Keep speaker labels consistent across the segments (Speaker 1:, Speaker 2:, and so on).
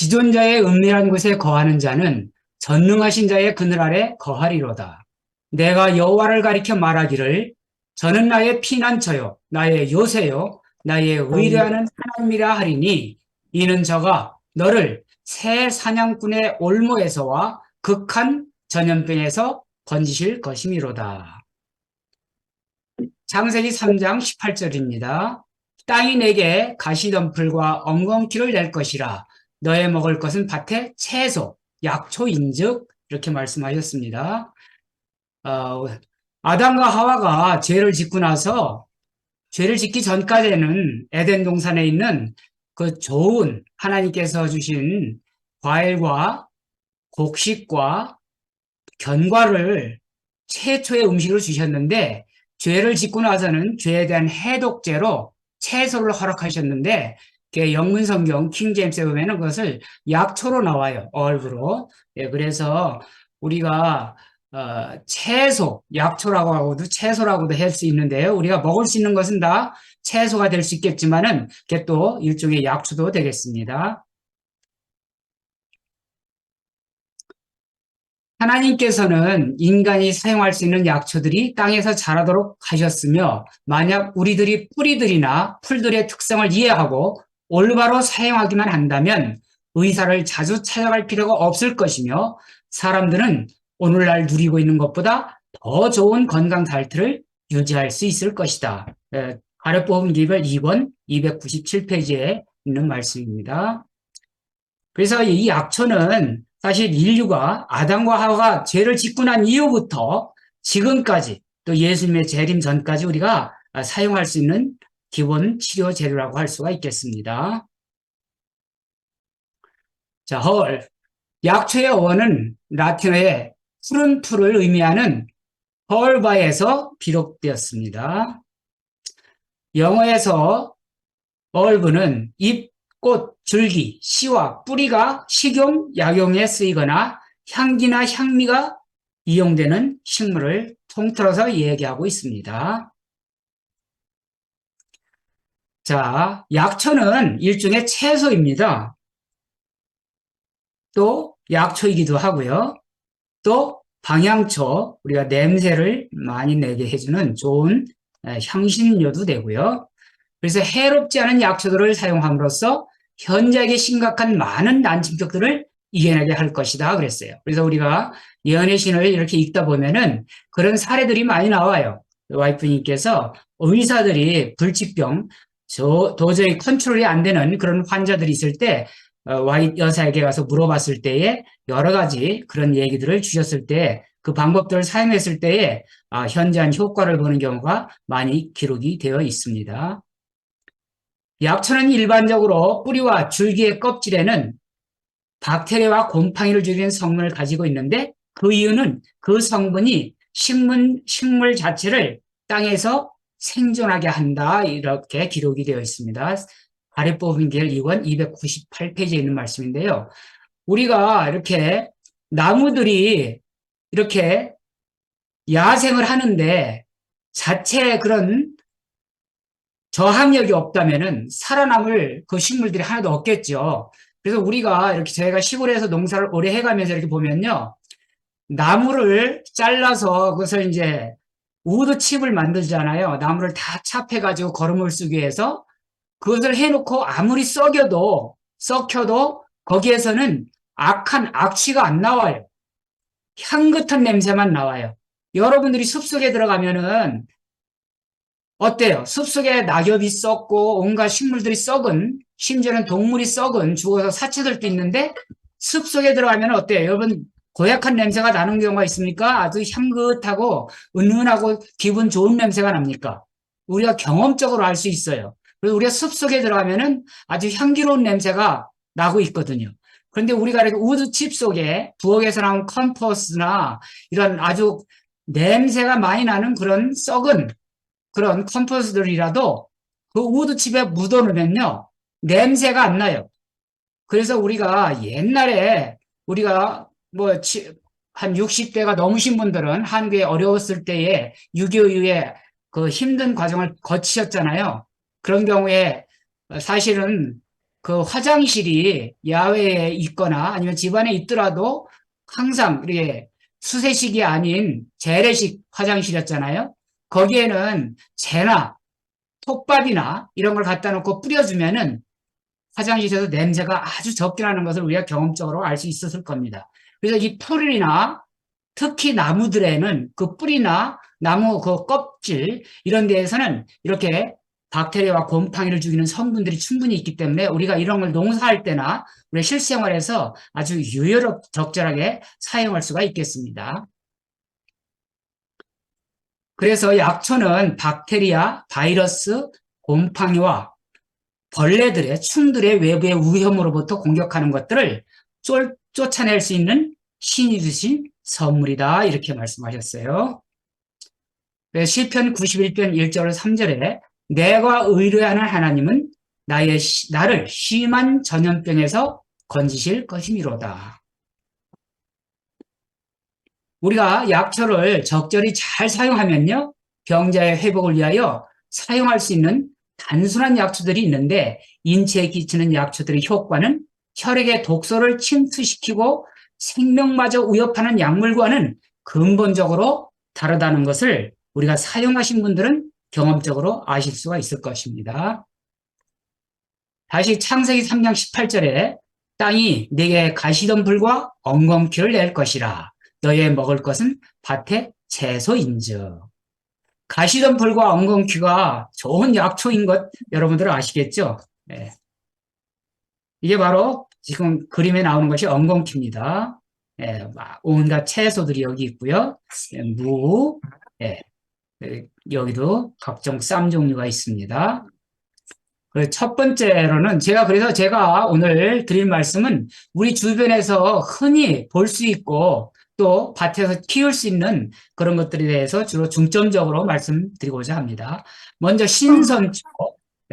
Speaker 1: 지존자의 은밀한 곳에 거하는 자는 전능하신 자의 그늘 아래 거하리로다. 내가 여호와를 가리켜 말하기를 저는 나의 피난처요 나의 요새요 나의 의뢰하는 하나님이라 하리니 이는 저가 너를 새 사냥꾼의 올무에서와 극한 전염병에서 건지실 것이미로다. 창세기 3장 18절입니다. 땅이 내게 가시덤불과 엉겅퀴를 낼 것이라 너의 먹을 것은 밭에 채소, 약초인즉 이렇게 말씀하셨습니다. 어, 아담과 하와가 죄를 짓고 나서 죄를 짓기 전까지는 에덴 동산에 있는 그 좋은 하나님께서 주신 과일과 곡식과 견과를 최초의 음식으로 주셨는데 죄를 짓고 나서는 죄에 대한 해독제로 채소를 허락하셨는데 영문 성경 킹 제임스에 보면 그것을 약초로 나와요. 얼브로. 예, 그래서 우리가 채소, 약초라고 하고도 채소라고도 할 수 있는데요. 우리가 먹을 수 있는 것은 다 채소가 될 수 있겠지만은 그게 또 일종의 약초도 되겠습니다. 하나님께서는 인간이 사용할 수 있는 약초들이 땅에서 자라도록 하셨으며 만약 우리들이 뿌리들이나 풀들의 특성을 이해하고 올바로 사용하기만 한다면 의사를 자주 찾아갈 필요가 없을 것이며 사람들은 오늘날 누리고 있는 것보다 더 좋은 건강 상태를 유지할 수 있을 것이다. 아래 뽑은 기별 2번 297페이지에 있는 말씀입니다. 그래서 이 약초는 사실 인류가 아담과 하와가 죄를 짓고 난 이후부터 지금까지 또 예수님의 재림 전까지 우리가 사용할 수 있는 기본 치료 재료라고 할 수가 있겠습니다. 자, 약초의 어원은 라틴어의 푸른 풀을 의미하는 헐바에서 비롯되었습니다. 영어에서 얼브는 잎, 꽃, 줄기, 씨와 뿌리가 식용, 약용에 쓰이거나 향기나 향미가 이용되는 식물을 통틀어서 얘기하고 있습니다. 자, 약초는 일종의 채소입니다. 또 약초이기도 하고요. 또 방향초, 우리가 냄새를 많이 내게 해주는 좋은 향신료도 되고요. 그래서 해롭지 않은 약초들을 사용함으로써 현재의 심각한 많은 난침격들을 이겨내게 할 것이다 그랬어요. 그래서 우리가 예언의 신을 이렇게 읽다 보면은 그런 사례들이 많이 나와요. 와이프님께서 의사들이 불치병, 도저히 컨트롤이 안 되는 그런 환자들이 있을 때 여사에게 가서 물어봤을 때에 여러 가지 그런 얘기들을 주셨을 때 그 방법들을 사용했을 때에 현저한 효과를 보는 경우가 많이 기록이 되어 있습니다. 약초는 일반적으로 뿌리와 줄기의 껍질에는 박테리아와 곰팡이를 죽이는 성분을 가지고 있는데 그 이유는 그 성분이 식물 자체를 땅에서 생존하게 한다 이렇게 기록이 되어 있습니다. 아래 뽑은 길 2권 298페이지에 있는 말씀인데요. 우리가 이렇게 나무들이 이렇게 야생을 하는데 자체의 그런 저항력이 없다면은 살아남을 그 식물들이 하나도 없겠죠. 그래서 우리가 이렇게 저희가 시골에서 농사를 오래 해가면서 이렇게 보면요. 나무를 잘라서 그것을 이제 우드칩을 만들잖아요. 나무를 다 찹해가지고 거름을 쓰기 위해서 그것을 해놓고 아무리 썩혀도 거기에서는 악한 악취가 안 나와요. 향긋한 냄새만 나와요. 여러분들이 숲속에 들어가면은 어때요? 숲속에 낙엽이 썩고 온갖 식물들이 썩은, 심지어는 동물이 썩은 죽어서 사체들도 있는데 숲속에 들어가면 어때요? 여러분 고약한 냄새가 나는 경우가 있습니까? 아주 향긋하고 은은하고 기분 좋은 냄새가 납니까? 우리가 경험적으로 알 수 있어요. 그래서 우리가 숲속에 들어가면은 아주 향기로운 냄새가 나고 있거든요. 그런데 우리가 이렇게 우드칩 속에 부엌에서 나온 컴포스트나 이런 아주 냄새가 많이 나는 그런 썩은 그런 컴포스트들이라도 그 우드칩에 묻어놓으면요 냄새가 안 나요. 그래서 우리가 옛날에 우리가 뭐 한 60대가 넘으신 분들은 한국에 어려웠을 때에 6.25 이후에 그 힘든 과정을 거치셨잖아요. 그런 경우에 사실은 그 화장실이 야외에 있거나 아니면 집안에 있더라도 항상 이렇게 수세식이 아닌 재래식 화장실이었잖아요. 거기에는 재나 톱밥이나 이런 걸 갖다 놓고 뿌려주면은 화장실에서 냄새가 아주 적게 나는 것을 우리가 경험적으로 알 수 있었을 겁니다. 그래서 이 풀이나 특히 나무들에는 그 뿌리나 나무 그 껍질 이런 데에서는 이렇게 박테리아와 곰팡이를 죽이는 성분들이 충분히 있기 때문에 우리가 이런 걸 농사할 때나 우리 실생활에서 아주 유효롭 적절하게 사용할 수가 있겠습니다. 그래서 약초는 박테리아, 바이러스, 곰팡이와 벌레들의 충들의 외부의 위험으로부터 공격하는 것들을 쫓아낼 수 있는 신이 주신 선물이다 이렇게 말씀하셨어요. 시편 91편 1절 3절에 내가 의뢰하는 하나님은 나를 심한 전염병에서 건지실 것이미로다. 우리가 약초를 적절히 잘 사용하면요, 병자의 회복을 위하여 사용할 수 있는 단순한 약초들이 있는데 인체에 끼치는 약초들의 효과는 혈액의 독소를 침투시키고 생명마저 위협하는 약물과는 근본적으로 다르다는 것을 우리가 사용하신 분들은 경험적으로 아실 수가 있을 것입니다. 다시 창세기 3장 18절에 땅이 네게 가시덤불과 엉겅퀴를 낼 것이라 너의 먹을 것은 밭의 채소인즉. 가시덤불과 엉겅퀴가 좋은 약초인 것 여러분들 아시겠죠? 네. 이게 바로 지금 그림에 나오는 것이 엉겅퀴입니다. 네, 온갖 채소들이 여기 있고요. 네, 무, 네, 여기도 각종 쌈 종류가 있습니다. 첫 번째로는 그래서 제가 오늘 드릴 말씀은 우리 주변에서 흔히 볼 수 있고 또 밭에서 키울 수 있는 그런 것들에 대해서 주로 중점적으로 말씀드리고자 합니다. 먼저 신선초.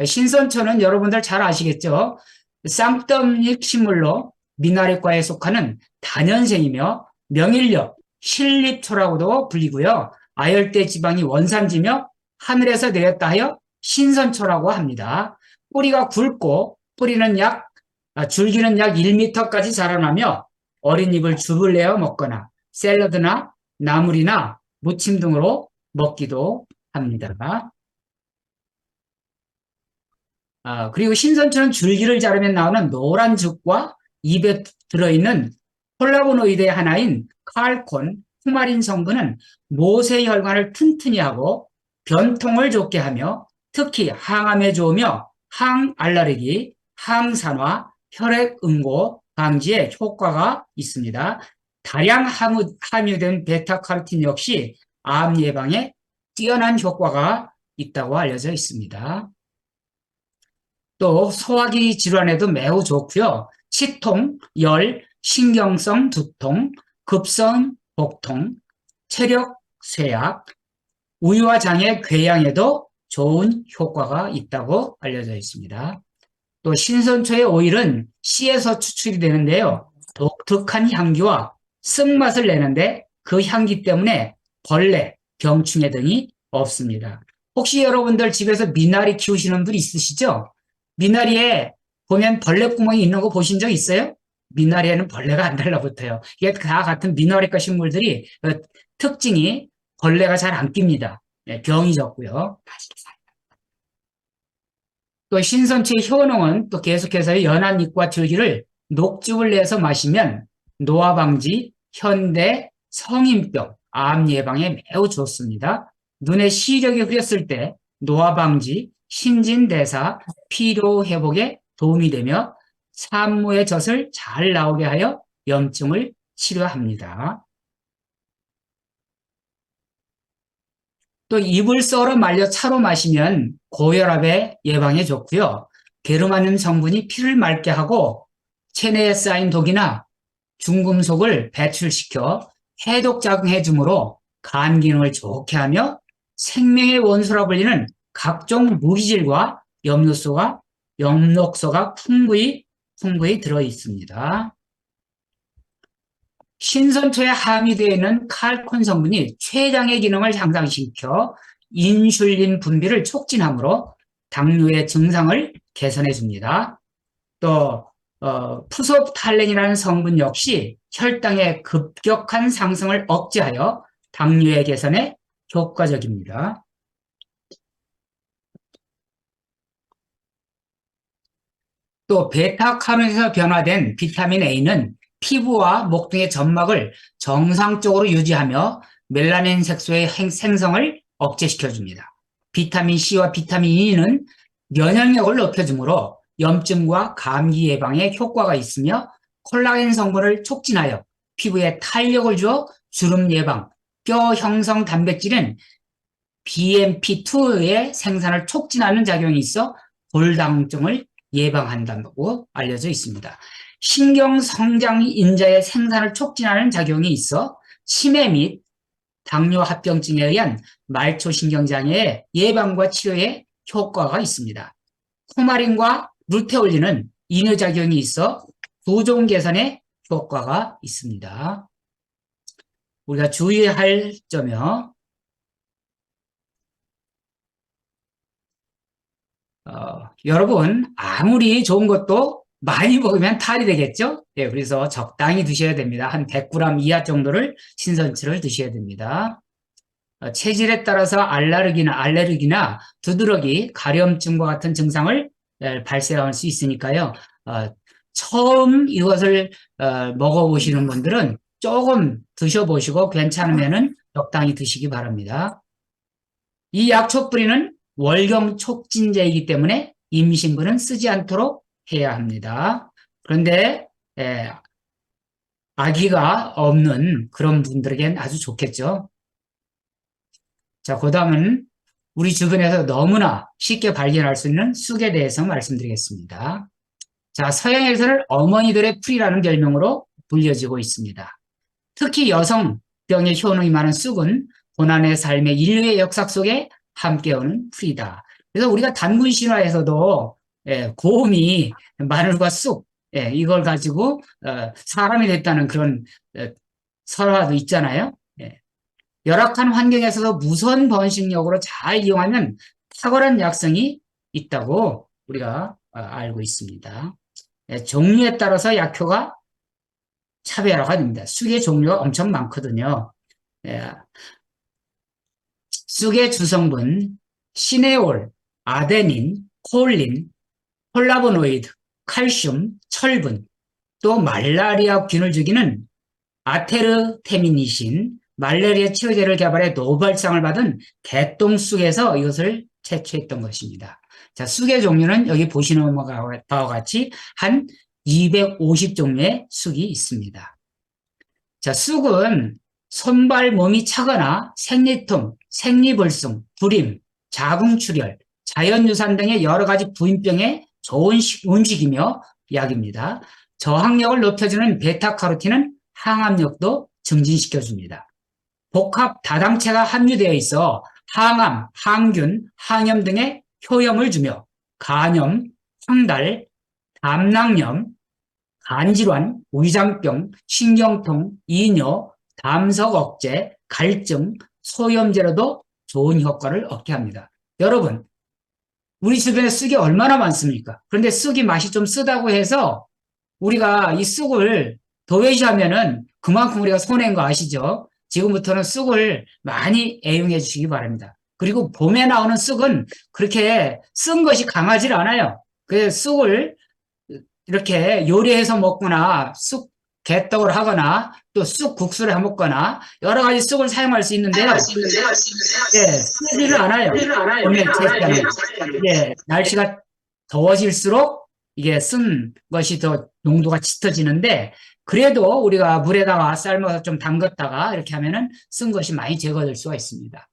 Speaker 1: 신선초는 여러분들 잘 아시겠죠? 쌍떡잎 식물로 미나리과에 속하는 다년생이며 명일력, 실립초라고도 불리고요. 아열대 지방이 원산지며 하늘에서 내렸다 하여 신선초라고 합니다. 뿌리가 굵고 줄기는 약 1m까지 자라나며 어린 잎을 즙을 내어 먹거나 샐러드나 나물이나 무침 등으로 먹기도 합니다. 그리고 신선초는 줄기를 자르면 나오는 노란 즙과 입에 들어있는 폴라보노이드의 하나인 칼콘, 후마린 성분은 모세혈관을 튼튼히 하고 변통을 좋게 하며 특히 항암에 좋으며 항알레르기, 항산화, 혈액응고 방지에 효과가 있습니다. 다량 함유된 베타카로틴 역시 암 예방에 뛰어난 효과가 있다고 알려져 있습니다. 또 소화기 질환에도 매우 좋고요. 치통, 열, 신경성 두통, 급성 복통, 체력 쇠약, 우유와 장의 궤양에도 좋은 효과가 있다고 알려져 있습니다. 또 신선초의 오일은 씨에서 추출이 되는데요. 독특한 향기와 쓴맛을 내는데 그 향기 때문에 벌레, 병충해 등이 없습니다. 혹시 여러분들 집에서 미나리 키우시는 분 있으시죠? 미나리에 보면 벌레 구멍이 있는 거 보신 적 있어요? 미나리에는 벌레가 안 달라붙어요. 이게 다 같은 미나리과 식물들이 특징이 벌레가 잘 안 낍니다. 병이 적고요. 또 신선초의 효능은 또 계속해서 연한 잎과 줄기를 녹즙을 내서 마시면 노화 방지, 현대, 성인병, 암 예방에 매우 좋습니다. 눈에 시력이 흐렸을 때 노화 방지, 신진대사, 피로 회복에 도움이 되며 산모의 젖을 잘 나오게 하여 염증을 치료합니다. 또 잎을 썰어 말려 차로 마시면 고혈압의 예방에 좋고요. 게르마늄 성분이 피를 맑게 하고 체내에 쌓인 독이나 중금속을 배출시켜 해독 작용해 주므로 간 기능을 좋게 하며 생명의 원소라 불리는 각종 무기질과 엽록소가 풍부히 들어 있습니다. 신선초에 함유되어 있는 칼콘 성분이 췌장의 기능을 향상시켜 인슐린 분비를 촉진하므로 당뇨의 증상을 개선해 줍니다. 또 푸소프탈렌이라는 성분 역시 혈당의 급격한 상승을 억제하여 당뇨의 개선에 효과적입니다. 또 베타카로틴에서 변화된 비타민 A는 피부와 목 등의 점막을 정상적으로 유지하며 멜라닌 색소의 생성을 억제시켜줍니다. 비타민 C와 비타민 E는 면역력을 높여주므로 염증과 감기 예방에 효과가 있으며 콜라겐 성분을 촉진하여 피부에 탄력을 주어 주름 예방, 뼈 형성 단백질은 BMP2의 생산을 촉진하는 작용이 있어 골다공증을 예방한다고 알려져 있습니다. 신경성장인자의 생산을 촉진하는 작용이 있어 치매 및 당뇨합병증에 의한 말초신경장애의 예방과 치료에 효과가 있습니다. 쿠마린과 루테올린은 이뇨작용이 있어 부종 개선에 효과가 있습니다. 우리가 주의할 점이요. 여러분 아무리 좋은 것도 많이 먹으면 탈이 되겠죠? 예, 그래서 적당히 드셔야 됩니다. 한 100g 이하 정도를 신선치를 드셔야 됩니다. 체질에 따라서 알레르기나 두드러기, 가려움증과 같은 증상을 발생할 수 있으니까요. 처음 이것을 먹어보시는 분들은 조금 드셔보시고 괜찮으면은 적당히 드시기 바랍니다. 이 약초 뿌리는 월경 촉진제이기 때문에 임신부는 쓰지 않도록 해야 합니다. 그런데 아기가 없는 그런 분들에겐 아주 좋겠죠. 자, 그 다음은 우리 주변에서 너무나 쉽게 발견할 수 있는 쑥에 대해서 말씀드리겠습니다. 자, 서양에서는 어머니들의 풀이라는 별명으로 불려지고 있습니다. 특히 여성병의 효능이 많은 쑥은 고난의 삶의 인류의 역사 속에 함께오는 풀이다. 그래서 우리가 단군 신화에서도 곰이 마늘과 쑥 이걸 가지고 사람이 됐다는 그런 설화도 있잖아요. 열악한 환경에서도 무선 번식력으로 잘 이용하면 탁월한 약성이 있다고 우리가 알고 있습니다. 종류에 따라서 약효가 차별화가 됩니다. 쑥의 종류가 엄청 많거든요. 쑥의 주성분 시네올, 아데닌, 콜린, 폴라보노이드, 칼슘, 철분, 또 말라리아균을 죽이는 아테르테미니신, 말라리아 치료제를 개발해 노벨상을 받은 개똥쑥에서 이것을 채취했던 것입니다. 자, 쑥의 종류는 여기 보시는 바와 같이 한 250종류의 쑥이 있습니다. 자, 쑥은 손발 몸이 차거나 생리통, 생리불순, 불임, 자궁출혈, 자연유산 등의 여러 가지 부인병에 좋은 음식이며 약입니다. 저항력을 높여주는 베타카로틴은 항암력도 증진시켜줍니다. 복합 다당체가 함유되어 있어 항암, 항균, 항염 등의 효염을 주며 간염, 황달, 담낭염, 간질환, 위장병, 신경통, 이뇨, 담석 억제, 갈증, 소염제로도 좋은 효과를 얻게 합니다. 여러분, 우리 주변에 쑥이 얼마나 많습니까? 그런데 쑥이 맛이 좀 쓰다고 해서 우리가 이 쑥을 도외시하면은 그만큼 우리가 손해인 거 아시죠? 지금부터는 쑥을 많이 애용해 주시기 바랍니다. 그리고 봄에 나오는 쑥은 그렇게 쓴 것이 강하지 않아요. 그 쑥을 이렇게 요리해서 먹거나 쑥 개떡을 하거나 또 쑥 국수를 해 먹거나 여러 가지 쑥을 사용할 수 있는데요. 쓰지를 않아요. 봄에 채취하는. 날씨가 더워질수록 이게 쓴 것이 더 농도가 짙어지는데 그래도 우리가 물에다가 삶아서 좀 담갔다가 이렇게 하면은 쓴 것이 많이 제거될 수가 있습니다.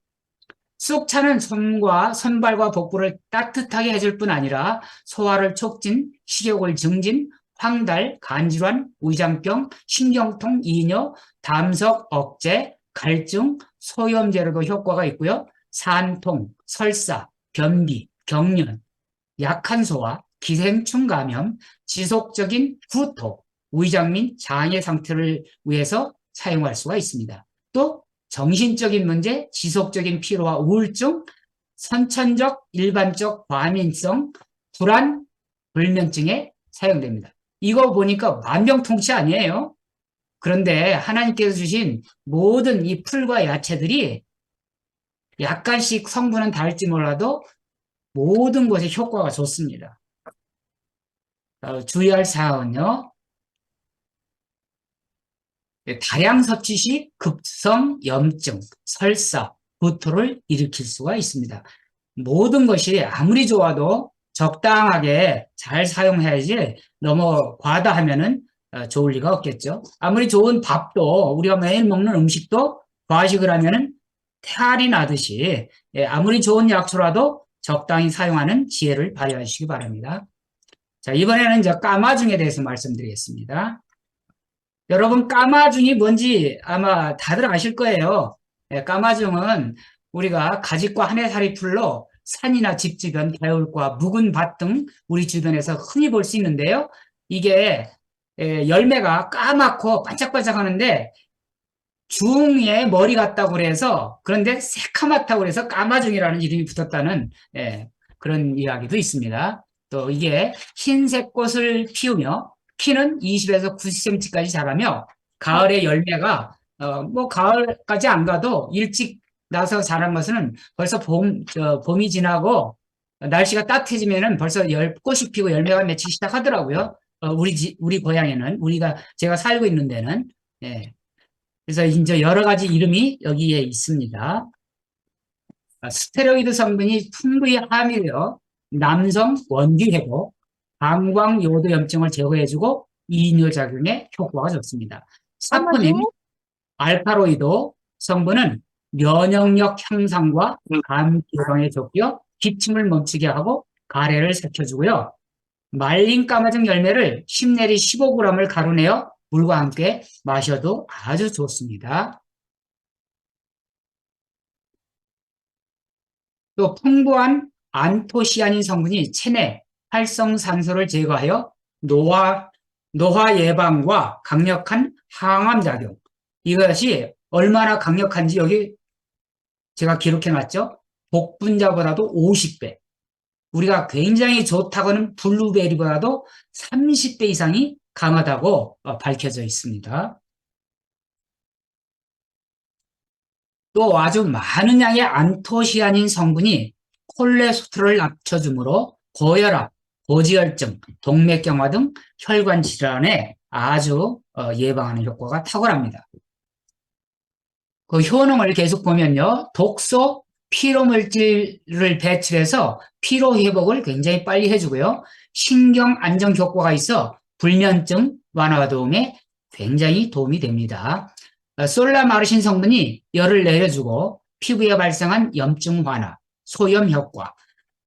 Speaker 1: 쑥차는 손발과 복부를 따뜻하게 해줄 뿐 아니라 소화를 촉진, 식욕을 증진, 황달, 간질환, 위장병, 신경통, 이뇨, 담석 억제, 갈증, 소염제로도 효과가 있고요. 산통, 설사, 변비, 경련, 약한 소화, 기생충 감염, 지속적인 구토, 위장 및 장애 상태를 위해서 사용할 수가 있습니다. 또 정신적인 문제, 지속적인 피로와 우울증, 선천적, 일반적 과민성, 불안, 불면증에 사용됩니다. 이거 보니까 만병통치 아니에요. 그런데 하나님께서 주신 모든 이 풀과 야채들이 약간씩 성분은 다를지 몰라도 모든 것에 효과가 좋습니다. 주의할 사항은요. 다량 섭취 시 급성 염증, 설사, 구토를 일으킬 수가 있습니다. 모든 것이 아무리 좋아도 적당하게 잘 사용해야지 너무 과다하면은 좋을 리가 없겠죠. 아무리 좋은 밥도 우리가 매일 먹는 음식도 과식을 하면은 탈이 나듯이 아무리 좋은 약초라도 적당히 사용하는 지혜를 발휘하시기 바랍니다. 자, 이번에는 이제 까마중에 대해서 말씀드리겠습니다. 여러분 까마중이 뭔지 아마 다들 아실 거예요. 까마중은 우리가 가지과 한해살이 풀로 산이나 집 주변 개울과 묵은 밭 등 우리 주변에서 흔히 볼 수 있는데요. 이게 열매가 까맣고 반짝반짝하는데 중에 머리 같다고 그래서 그런데 새카맣다고 그래서 까마중이라는 이름이 붙었다는 그런 이야기도 있습니다. 또 이게 흰색 꽃을 피우며 키는 20에서 90cm까지 자라며 가을에 열매가 뭐 가을까지 안 가도 일찍 나서 자란 것은 벌써 봄이 지나고 날씨가 따뜻해지면은 벌써 꽃이 피고 열매가 맺히기 시작하더라고요. 우리 고향에는 제가 살고 있는 데는 예. 그래서 이제 여러 가지 이름이 여기에 있습니다. 스테로이드 성분이 풍부히 함유되어 남성 원기 회복, 방광 요도 염증을 제거해주고 이뇨작용에 효과가 좋습니다. 사포닌, 알카로이드 성분은 면역력 향상과 감기 예방에 좋고요. 기침을 멈추게 하고 가래를 색혀주고요. 말린 까마중 열매를 10내리 15g을 가루내어 물과 함께 마셔도 아주 좋습니다. 또 풍부한 안토시아닌 성분이 체내 활성산소를 제거하여 노화 예방과 강력한 항암 작용. 이것이 얼마나 강력한지 여기 제가 기록해 놨죠. 복분자보다도 50배. 우리가 굉장히 좋다고는 블루베리보다도 30배 이상이 강하다고 밝혀져 있습니다. 또 아주 많은 양의 안토시아닌 성분이 콜레스테롤을 낮춰주므로 고혈압, 고지혈증, 동맥경화 등 혈관 질환에 아주 예방하는 효과가 탁월합니다. 그 효능을 계속 보면요. 독소, 피로물질을 배출해서 피로회복을 굉장히 빨리 해주고요. 신경 안정 효과가 있어 불면증 완화 도움에 굉장히 도움이 됩니다. 솔라마르신 성분이 열을 내려주고 피부에 발생한 염증 완화, 소염 효과,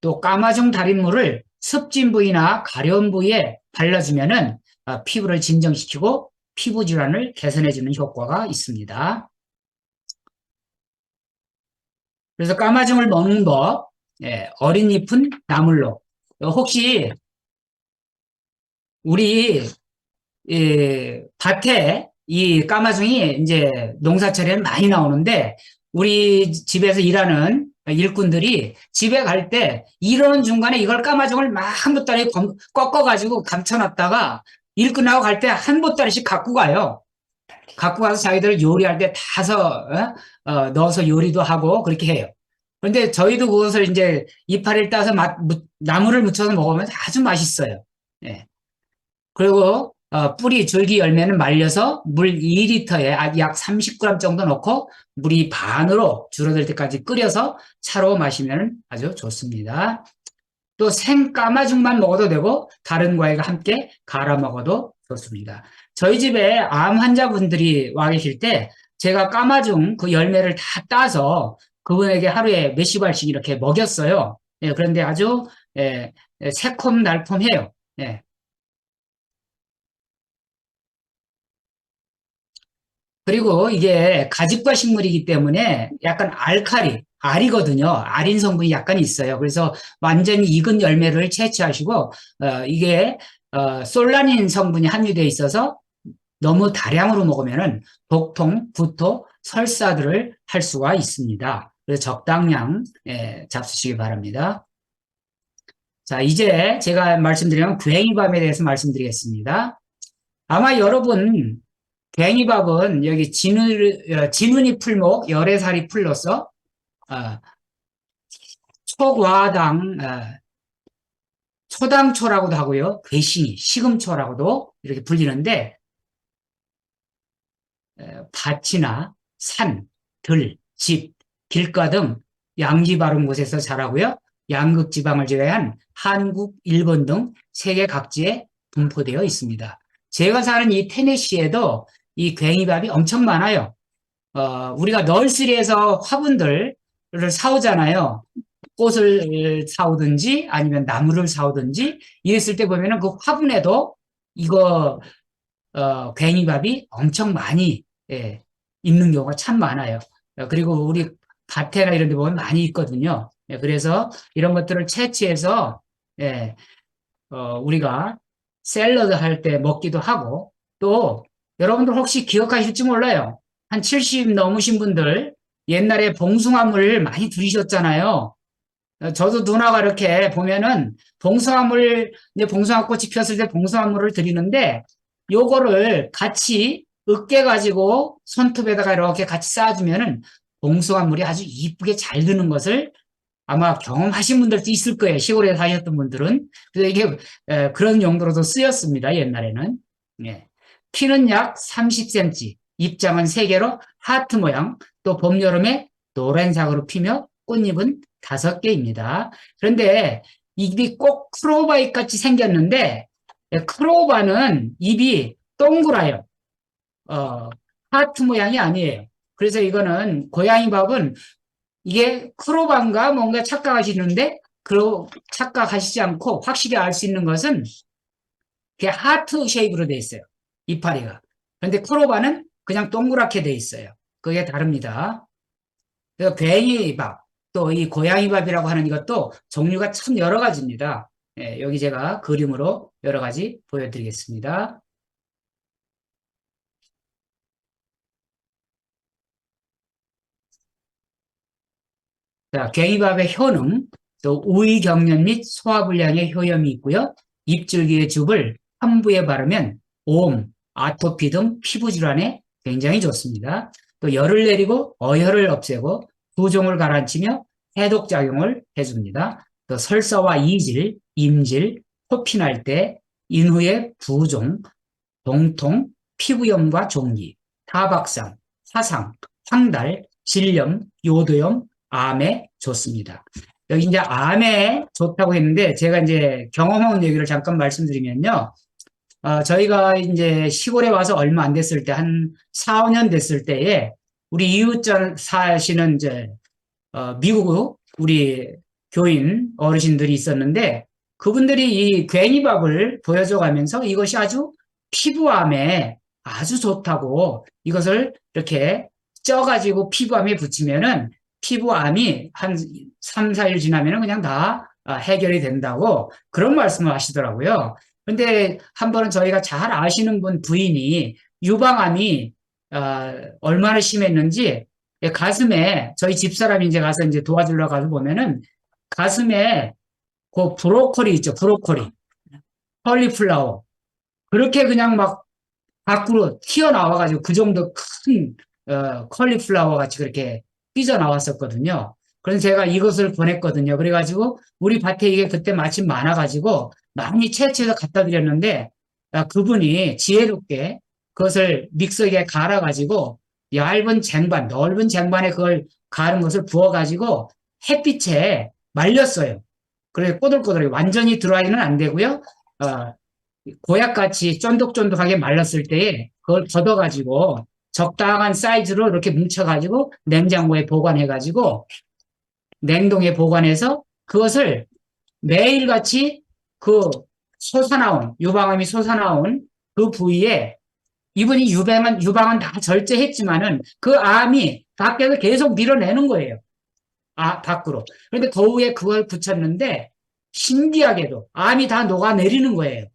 Speaker 1: 또 까마중 달인물을 습진 부위나 가려운 부위에 발라주면은 피부를 진정시키고 피부 질환을 개선해주는 효과가 있습니다. 그래서 까마중을 먹는 법, 어린 잎은 나물로. 혹시 우리 밭에 이 까마중이 이제 농사철에는 많이 나오는데 우리 집에서 일하는 일꾼들이 집에 갈 때 이러는 중간에 이걸 까마중을 막 한 보따리 꺾어가지고 감춰놨다가 일 끝나고 갈 때 한 보따리씩 갖고 가요. 갖고 가서 자기들 요리할 때 다서 넣어서 요리도 하고 그렇게 해요. 그런데 저희도 그것을 이제 이파리를 따서 나물을 무쳐서 먹으면 아주 맛있어요. 예. 그리고 뿌리 줄기 열매는 말려서 물 2리터에 약 30g 정도 넣고 물이 반으로 줄어들 때까지 끓여서 차로 마시면 아주 좋습니다. 또 생까마죽만 먹어도 되고 다른 과일과 함께 갈아 먹어도 좋습니다. 저희 집에 암 환자분들이 와 계실 때 제가 까마중 그 열매를 다 따서 그분에게 하루에 몇십 알씩 이렇게 먹였어요. 예, 그런데 아주 새콤달콤해요. 예. 그리고 이게 가집과 식물이기 때문에 약간 알이거든요. 알인 성분이 약간 있어요. 그래서 완전히 익은 열매를 채취하시고 이게 솔라닌 성분이 함유되어 있어서 너무 다량으로 먹으면은 복통, 구토, 설사들을 할 수가 있습니다. 그래서 적당량 잡수시기 바랍니다. 자, 이제 제가 말씀드리는 괭이밥에 대해서 말씀드리겠습니다. 아마 여러분, 괭이밥은 여기 진운이 풀목, 열애살이 풀로서, 어, 초과당, 초당초라고도 하고요. 괴싱이, 시금초라고도 이렇게 불리는데, 밭이나 산, 들, 집, 길가 등 양지 바른 곳에서 자라고요. 양극 지방을 제외한 한국, 일본 등 세계 각지에 분포되어 있습니다. 제가 사는 이 테네시에도 이 괭이밥이 엄청 많아요. 우리가 널스리에서 화분들을 사오잖아요. 꽃을 사오든지 아니면 나무를 사오든지 이랬을 때 보면은 그 화분에도 이거 괭이밥이 엄청 많이 예, 있는 경우가 참 많아요. 그리고 우리 밭에나 이런 데 보면 많이 있거든요. 그래서 이런 것들을 채취해서 예, 우리가 샐러드 할 때 먹기도 하고 또 여러분들 혹시 기억하실지 몰라요. 한 70 넘으신 분들 옛날에 봉숭아물 많이 들이셨잖아요. 저도 누나가 이렇게 보면은 봉숭아물, 이제 봉숭아꽃이 폈을 때 봉숭아물을 드리는데 요거를 같이 으깨가지고 손톱에다가 이렇게 같이 쌓아주면은 봉숭아물이 아주 이쁘게 잘 드는 것을 아마 경험하신 분들도 있을 거예요. 시골에 사셨던 분들은. 그래서 이게 그런 용도로도 쓰였습니다. 옛날에는. 예. 키는 약 30cm, 잎장은 3개로 하트 모양, 또 봄, 여름에 노란색으로 피며 꽃잎은 5개입니다. 그런데 잎이 꼭 크로바잎 같이 생겼는데 크로바는 잎이 동그라요. 어, 하트 모양이 아니에요. 그래서 이거는 고양이 밥은 이게 크로바인가 뭔가 착각하시는데 착각하시지 않고 확실히 알 수 있는 것은 그게 하트 쉐입으로 돼 있어요. 이파리가. 그런데 크로바는 그냥 동그랗게 돼 있어요. 그게 다릅니다. 그래서 괭이밥, 또 이 고양이밥이라고 하는 이것도 종류가 참 여러 가지입니다. 예, 여기 제가 그림으로 여러 가지 보여드리겠습니다. 자, 괭이밥의 효능, 또 우의경련 및 소화불량의 효염이 있고요. 입줄기의 즙을患부에 바르면 오음, 아토피 등 피부 질환에 굉장히 좋습니다. 또 열을 내리고 어혈을 없애고 부종을 가라앉히며 해독작용을 해줍니다. 또 설사와 이질, 임질, 코피 날 때, 인후의 부종, 동통, 피부염과 종기, 타박상, 화상, 황달, 질염, 요도염, 암에 좋습니다. 여기 이제 암에 좋다고 했는데 제가 이제 경험한 얘기를 잠깐 말씀드리면요. 저희가 이제 시골에 와서 얼마 안 됐을 때, 한 4, 5년 됐을 때에 우리 이웃자 사시는 이제 미국 우리 교인 어르신들이 있었는데 그분들이 이 괭이밥을 보여줘 가면서 이것이 아주 피부암에 아주 좋다고 이것을 이렇게 쪄가지고 피부암에 붙이면은 피부암이 한 3, 4일 지나면은 그냥 다 해결이 된다고 그런 말씀을 하시더라고요. 근데 한 번은 저희가 잘 아시는 분 부인이 유방암이 얼마나 심했는지 가슴에 저희 집사람이 이제 가서 이제 도와주러 가서 보면은 가슴에 그 브로콜리 있죠, 브로콜리, 컬리플라워 그렇게 그냥 막 밖으로 튀어나와가지고 그 정도 큰 컬리플라워 같이 그렇게 삐져나왔었거든요. 그래서 제가 이것을 보냈거든요. 그래가지고 우리 밭에 이게 그때 마침 많아가지고 많이 채취해서 갖다 드렸는데 그분이 지혜롭게 그것을 믹서기에 갈아가지고 얇은 쟁반, 넓은 쟁반에 그걸 갈은 것을 부어가지고 햇빛에 말렸어요. 그래서 꼬들꼬들하게 완전히 드라이는 안 되고요. 고약같이 쫀득쫀득하게 말랐을 때에 그걸 걷어가지고 적당한 사이즈로 이렇게 뭉쳐가지고 냉장고에 보관해가지고 냉동에 보관해서 그것을 매일같이 그 유방암이 솟아나온 그 부위에 이분이 유방은 다 절제했지만은 그 암이 밖에서 계속 밀어내는 거예요. 밖으로. 그런데 거기에 그걸 붙였는데 신기하게도 암이 다 녹아내리는 거예요.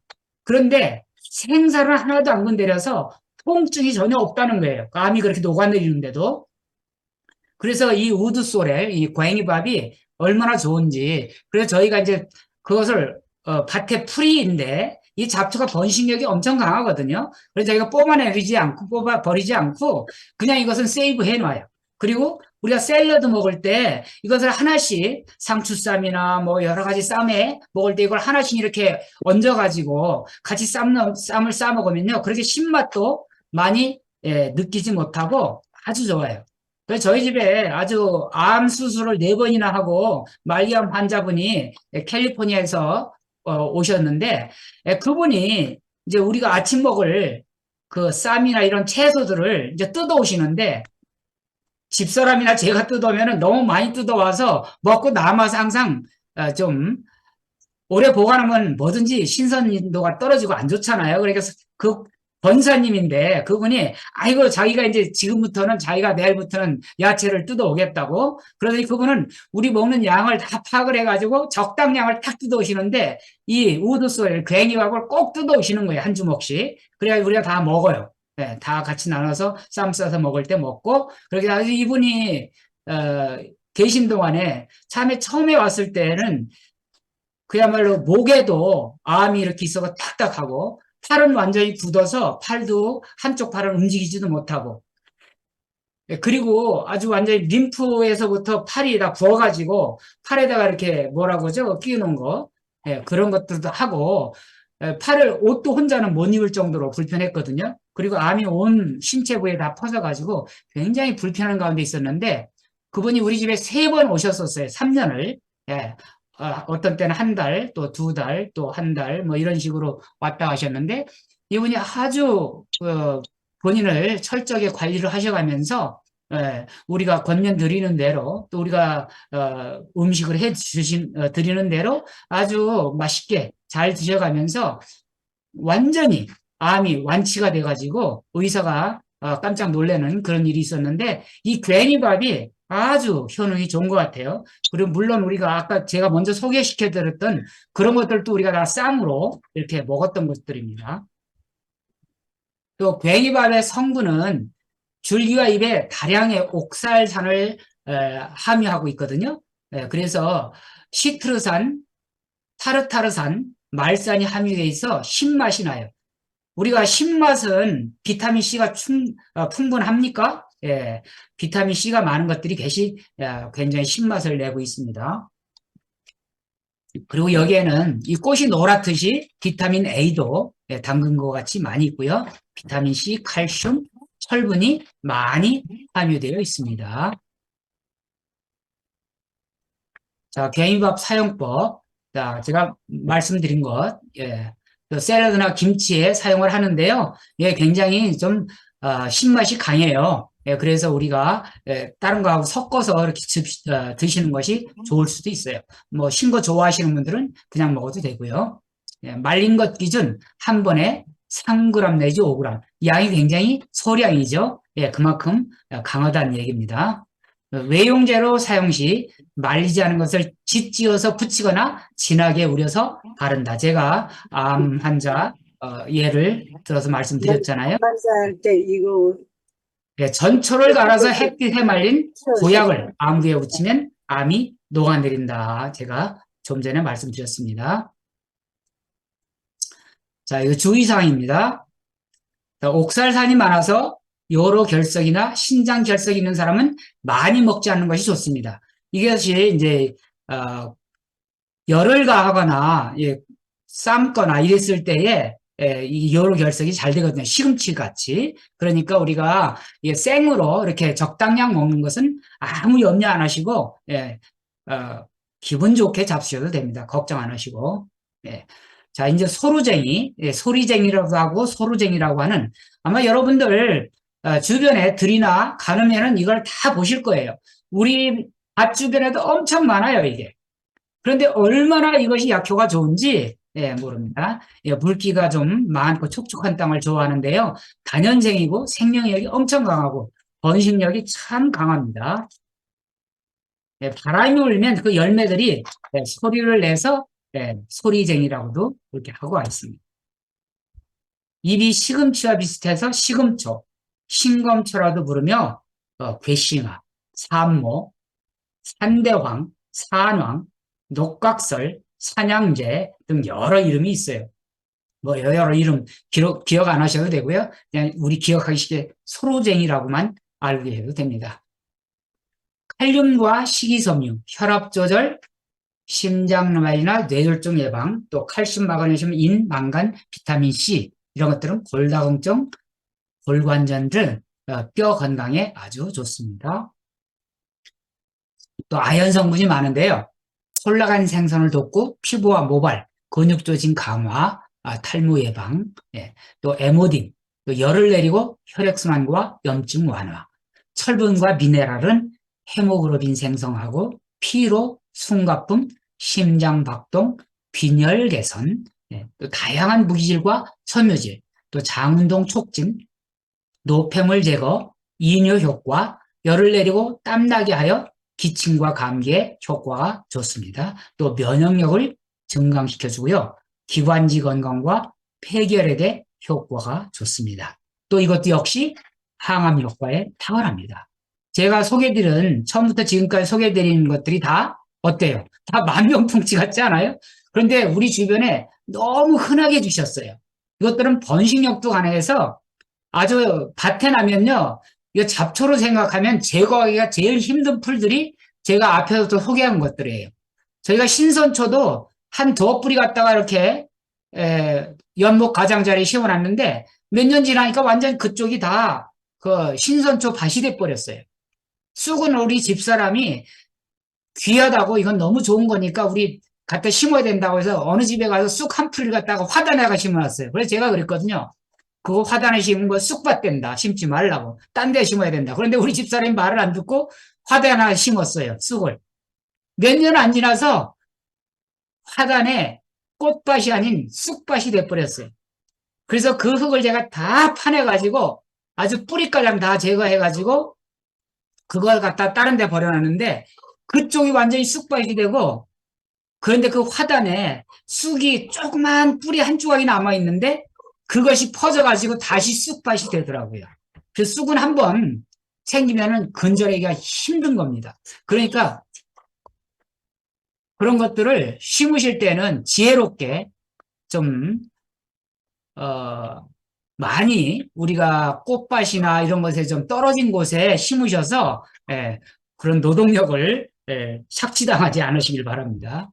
Speaker 1: 그런데 생사를 하나도 안 건드려서 통증이 전혀 없다는 거예요. 암이 그렇게 녹아내리는데도. 그래서 이 우드솔에 이 괭이밥이 얼마나 좋은지. 그래서 저희가 이제 그것을 밭에 풀이인데 이 잡초가 번식력이 엄청 강하거든요. 그래서 저희가 뽑아내리지 않고 뽑아버리지 않고 그냥 이것은 세이브 해놔요. 그리고 우리가 샐러드 먹을 때 이것을 하나씩 상추쌈이나 뭐 여러 가지 쌈에 먹을 때 이걸 하나씩 이렇게 얹어가지고 같이 쌈을 싸 먹으면요. 그렇게 신맛도 많이 느끼지 못하고 아주 좋아요. 그래서 저희 집에 아주 암 수술을 4번이나 하고 말기암 환자분이 캘리포니아에서 오셨는데 그분이 이제 우리가 아침 먹을 그 쌈이나 이런 채소들을 이제 뜯어 오시는데 집사람이나 제가 뜯어오면 너무 많이 뜯어와서 먹고 남아서 항상 좀 오래 보관하면 뭐든지 신선도가 떨어지고 안 좋잖아요. 그러니까 그 권사님인데 그분이 아이고 자기가 이제 지금부터는 자기가 내일부터는 야채를 뜯어오겠다고 그러더니 그분은 우리 먹는 양을 다 파악을 해가지고 적당량을 탁 뜯어오시는데 이 우드솔 괭이밥을 꼭 뜯어오시는 거예요. 한 주먹씩. 그래야 우리가 다 먹어요. 네, 다 같이 나눠서 쌈 싸서 먹을 때 먹고 그렇게 해서 이분이 계신 동안에 처음에 왔을 때는 그야말로 목에도 암이 이렇게 있어서 딱딱하고 팔은 완전히 굳어서 팔도 한쪽 팔은 움직이지도 못하고 그리고 아주 완전히 림프에서부터 팔이 다 부어가지고 팔에다가 이렇게 뭐라고 하죠? 끼우는 거 그런 것들도 하고 팔을 옷도 혼자는 못 입을 정도로 불편했거든요. 그리고 암이 온 신체 부에 다 퍼져가지고 굉장히 불편한 가운데 있었는데 그분이 우리 집에 3번 오셨었어요. 3년을. 어떤 때는 한 달, 또 2달, 또 한 달, 뭐 이런 식으로 왔다 가셨는데 이분이 아주 본인을 철저하게 관리를 하셔가면서 우리가 권면 드리는 대로 또 우리가 음식을 드리는 대로 아주 맛있게 잘 드셔가면서 완전히 암이 완치가 돼가지고 의사가 깜짝 놀라는 그런 일이 있었는데 이 괜히밥이 아주 효능이 좋은 것 같아요. 그리고 물론 우리가 아까 제가 먼저 소개시켜 드렸던 그런 것들도 우리가 다 쌈으로 이렇게 먹었던 것들입니다. 또 괜히밥의 성분은 줄기와 잎에 다량의 옥살산을 함유하고 있거든요. 그래서 시트르산, 타르타르산, 말산이 함유되어 있어 신맛이 나요. 우리가 신맛은 비타민 C가 풍분합니까? 예, 비타민 C가 많은 것들이 굉장히 신맛을 내고 있습니다. 그리고 여기에는 이 꽃이 노랗듯이 비타민 A도 당근 것 같이 많이 있고요. 비타민 C, 칼슘, 철분이 많이 함유되어 있습니다. 자, 개인밥 사용법. 자, 제가 말씀드린 것, 샐러드나 김치에 사용을 하는데요. 굉장히 좀, 신맛이 강해요. 그래서 우리가, 다른 거하고 섞어서 이렇게 드시는 것이 좋을 수도 있어요. 뭐, 신 거 좋아하시는 분들은 그냥 먹어도 되고요. 말린 것 기준 한 번에 3g 내지 5g. 양이 굉장히 소량이죠. 그만큼 강하다는 얘기입니다. 외용제로 사용 시 말리지 않은 것을 짓지어서 붙이거나 진하게 우려서 바른다. 제가 암 환자 예를 들어서 말씀드렸잖아요.
Speaker 2: 환자할 때 이거
Speaker 1: 전초를 갈아서 햇빛에 말린 보약을 암 위에 붙이면 암이 녹아내린다. 제가 좀 전에 말씀드렸습니다. 자, 이거 주의사항입니다. 옥살산이 많아서 요로 결석이나 신장 결석이 있는 사람은 많이 먹지 않는 것이 좋습니다. 이것이 이제 열을 가하거나 삶거나 이랬을 때에 이 요로 결석이 잘 되거든요. 시금치 같이. 그러니까 우리가 생으로 이렇게 적당량 먹는 것은 아무 염려 안 하시고 기분 좋게 잡수셔도 됩니다. 걱정 안 하시고. 자, 이제 소루쟁이, 소리쟁이라고 하고 소루쟁이라고 하는 아마 여러분들 주변에 들이나 가누면은 이걸 다 보실 거예요. 우리 밭 주변에도 엄청 많아요, 이게. 그런데 얼마나 이것이 약효가 좋은지 모릅니다. 물기가 좀 많고 촉촉한 땅을 좋아하는데요. 단연생이고 생명력이 엄청 강하고 번식력이 참 강합니다. 바람이 울면 그 열매들이 소리를 내서 소리쟁이라고도 그렇게 하고 있습니다. 입이 시금치와 비슷해서 시금초, 신검초라도 부르며 괴싱아, 산모, 산대황, 산왕, 녹각설, 사냥제 등 여러 이름이 있어요. 뭐 여러 이름 기억 안 하셔도 되고요. 그냥 우리 기억하기 쉽게 소로쟁이라고만 알게 해도 됩니다. 칼륨과 식이섬유, 혈압 조절, 심장마비나 뇌졸중 예방, 또 칼슘, 마그네슘, 인, 망간, 비타민 C 이런 것들은 골다공증, 골관절 등 뼈 건강에 아주 좋습니다. 또 아연 성분이 많은데요. 콜라겐 생성을 돕고 피부와 모발, 근육 조직 강화, 탈모 예방, 예, 또 에모딘, 또 열을 내리고 혈액순환과 염증 완화, 철분과 미네랄은 헤모글로빈 생성하고 피로, 숨가쁨, 심장 박동, 빈혈 개선, 예, 또 다양한 무기질과 섬유질, 또 장운동 촉진, 노폐물 제거, 이뇨 효과, 열을 내리고 땀나게 하여 기침과 감기에 효과가 좋습니다. 또 면역력을 증강시켜주고요. 기관지 건강과 폐결핵에 효과가 좋습니다. 또 이것도 역시 항암 효과에 탁월합니다. 제가 처음부터 지금까지 소개해드린 것들이 다 어때요? 다 만병통치 같지 않아요? 그런데 우리 주변에 너무 흔하게 주셨어요. 이것들은 번식력도 가능해서 아주 밭에 나면요, 이거 잡초로 생각하면 제거하기가 제일 힘든 풀들이 제가 앞에서 소개한 것들이에요. 저희가 신선초도 한 두 뿌리 갖다가 이렇게 연목 가장자리에 심어놨는데 몇 년 지나니까 완전 그쪽이 다 그 신선초 밭이 돼버렸어요. 쑥은 우리 집사람이 귀하다고 이건 너무 좋은 거니까 우리 갖다 심어야 된다고 해서 어느 집에 가서 쑥 한 풀을 갖다가 화단에가 심어놨어요. 그래서 제가 그랬거든요. 그거 화단에 심은 거 쑥밭 된다. 심지 말라고. 딴 데 심어야 된다. 그런데 우리 집사람이 말을 안 듣고 화단에 심었어요. 쑥을. 몇 년 안 지나서 화단에 꽃밭이 아닌 쑥밭이 돼버렸어요. 그래서 그 흙을 제가 다 파내가지고 아주 뿌리가량 다 제거해가지고 그걸 갖다 다른 데 버려놨는데 그쪽이 완전히 쑥밭이 되고 그런데 그 화단에 쑥이 조그만 뿌리 한 조각이 남아있는데 그것이 퍼져가지고 다시 쑥밭이 되더라고요. 그 쑥은 한번 생기면은 건져내기가 힘든 겁니다. 그러니까 그런 것들을 심으실 때는 지혜롭게 좀, 많이 우리가 꽃밭이나 이런 것에 좀 떨어진 곳에 심으셔서, 그런 노동력을, 착취당하지 않으시길 바랍니다.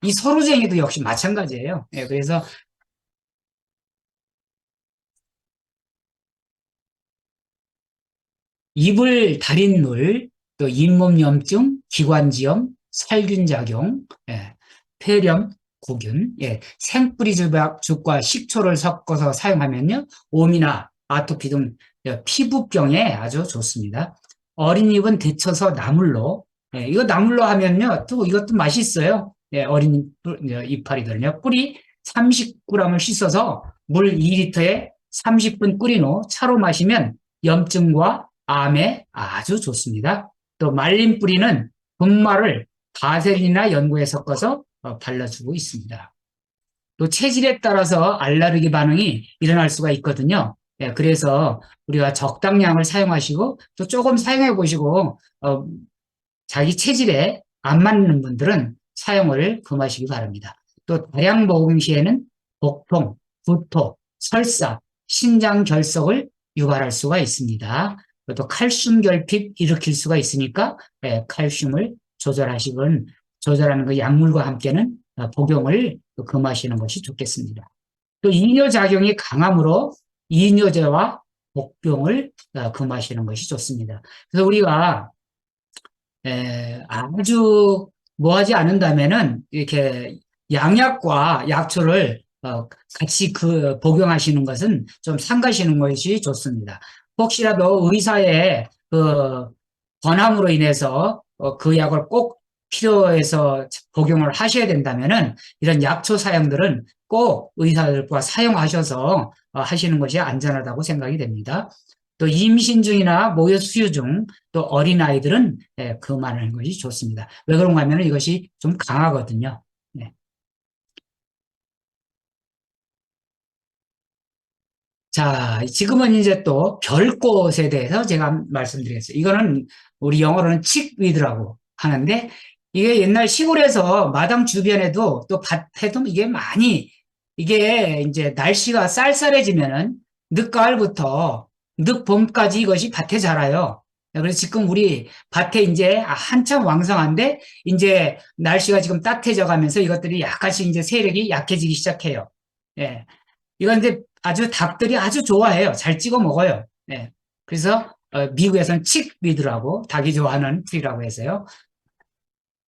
Speaker 1: 이 서로쟁이도 역시 마찬가지예요. 그래서 이불 달인 물, 또 잇몸염증, 기관지염, 살균작용, 폐렴, 구균, 생뿌리죽과 식초를 섞어서 사용하면요, 오미나 아토피 등 피부병에 아주 좋습니다. 어린 잎은 데쳐서 나물로, 이거 나물로 하면요, 또 이것도 맛있어요. 어린 이파리들은요, 뿌리 30g을 씻어서 물 2리터에 30분 끓인 후 차로 마시면 염증과 암에 아주 좋습니다. 또 말린 뿌리는 분말을 바세린이나 연고에 섞어서 발라주고 있습니다. 또 체질에 따라서 알레르기 반응이 일어날 수가 있거든요. 그래서 우리가 적당량을 사용하시고 또 조금 사용해 보시고 자기 체질에 안 맞는 분들은 사용을 금하시기 바랍니다. 또 다량 먹음 시에는 복통, 구토, 설사, 신장 결석을 유발할 수가 있습니다. 또 칼슘 결핍 일으킬 수가 있으니까 칼슘을 조절하는 그 약물과 함께는 복용을 금하시는 것이 좋겠습니다. 또 이뇨작용이 강하므로 이뇨제와 복병을 금하시는 것이 좋습니다. 그래서 우리가 아주 뭐하지 않는다면은 이렇게 양약과 약초를 같이 복용하시는 것은 좀 삼가시는 것이 좋습니다. 혹시라도 의사의 그 권함으로 인해서 그 약을 꼭 필요해서 복용을 하셔야 된다면은 이런 약초 사용들은 꼭 의사들과 사용하셔서 하시는 것이 안전하다고 생각이 됩니다. 또 임신 중이나 모유 수유 중 또 어린아이들은 그만하는 것이 좋습니다. 왜 그런가 하면 이것이 좀 강하거든요. 네. 자, 지금은 이제 또 별꽃에 대해서 제가 말씀드리겠습니다. 이거는 우리 영어로는 칙위드라고 하는데 이게 옛날 시골에서 마당 주변에도 또 밭에도 이게 많이 이게 이제 날씨가 쌀쌀해지면은 늦가을부터 늦봄까지 이것이 밭에 자라요. 그래서 지금 우리 밭에 이제 한참 왕성한데 이제 날씨가 지금 따뜻해져 가면서 이것들이 약간씩 이제 세력이 약해지기 시작해요. 예. 이건 이제 아주 닭들이 아주 좋아해요. 잘 찍어 먹어요. 예. 그래서 미국에서는 칙비드라고 닭이 좋아하는 풀이라고 해서요.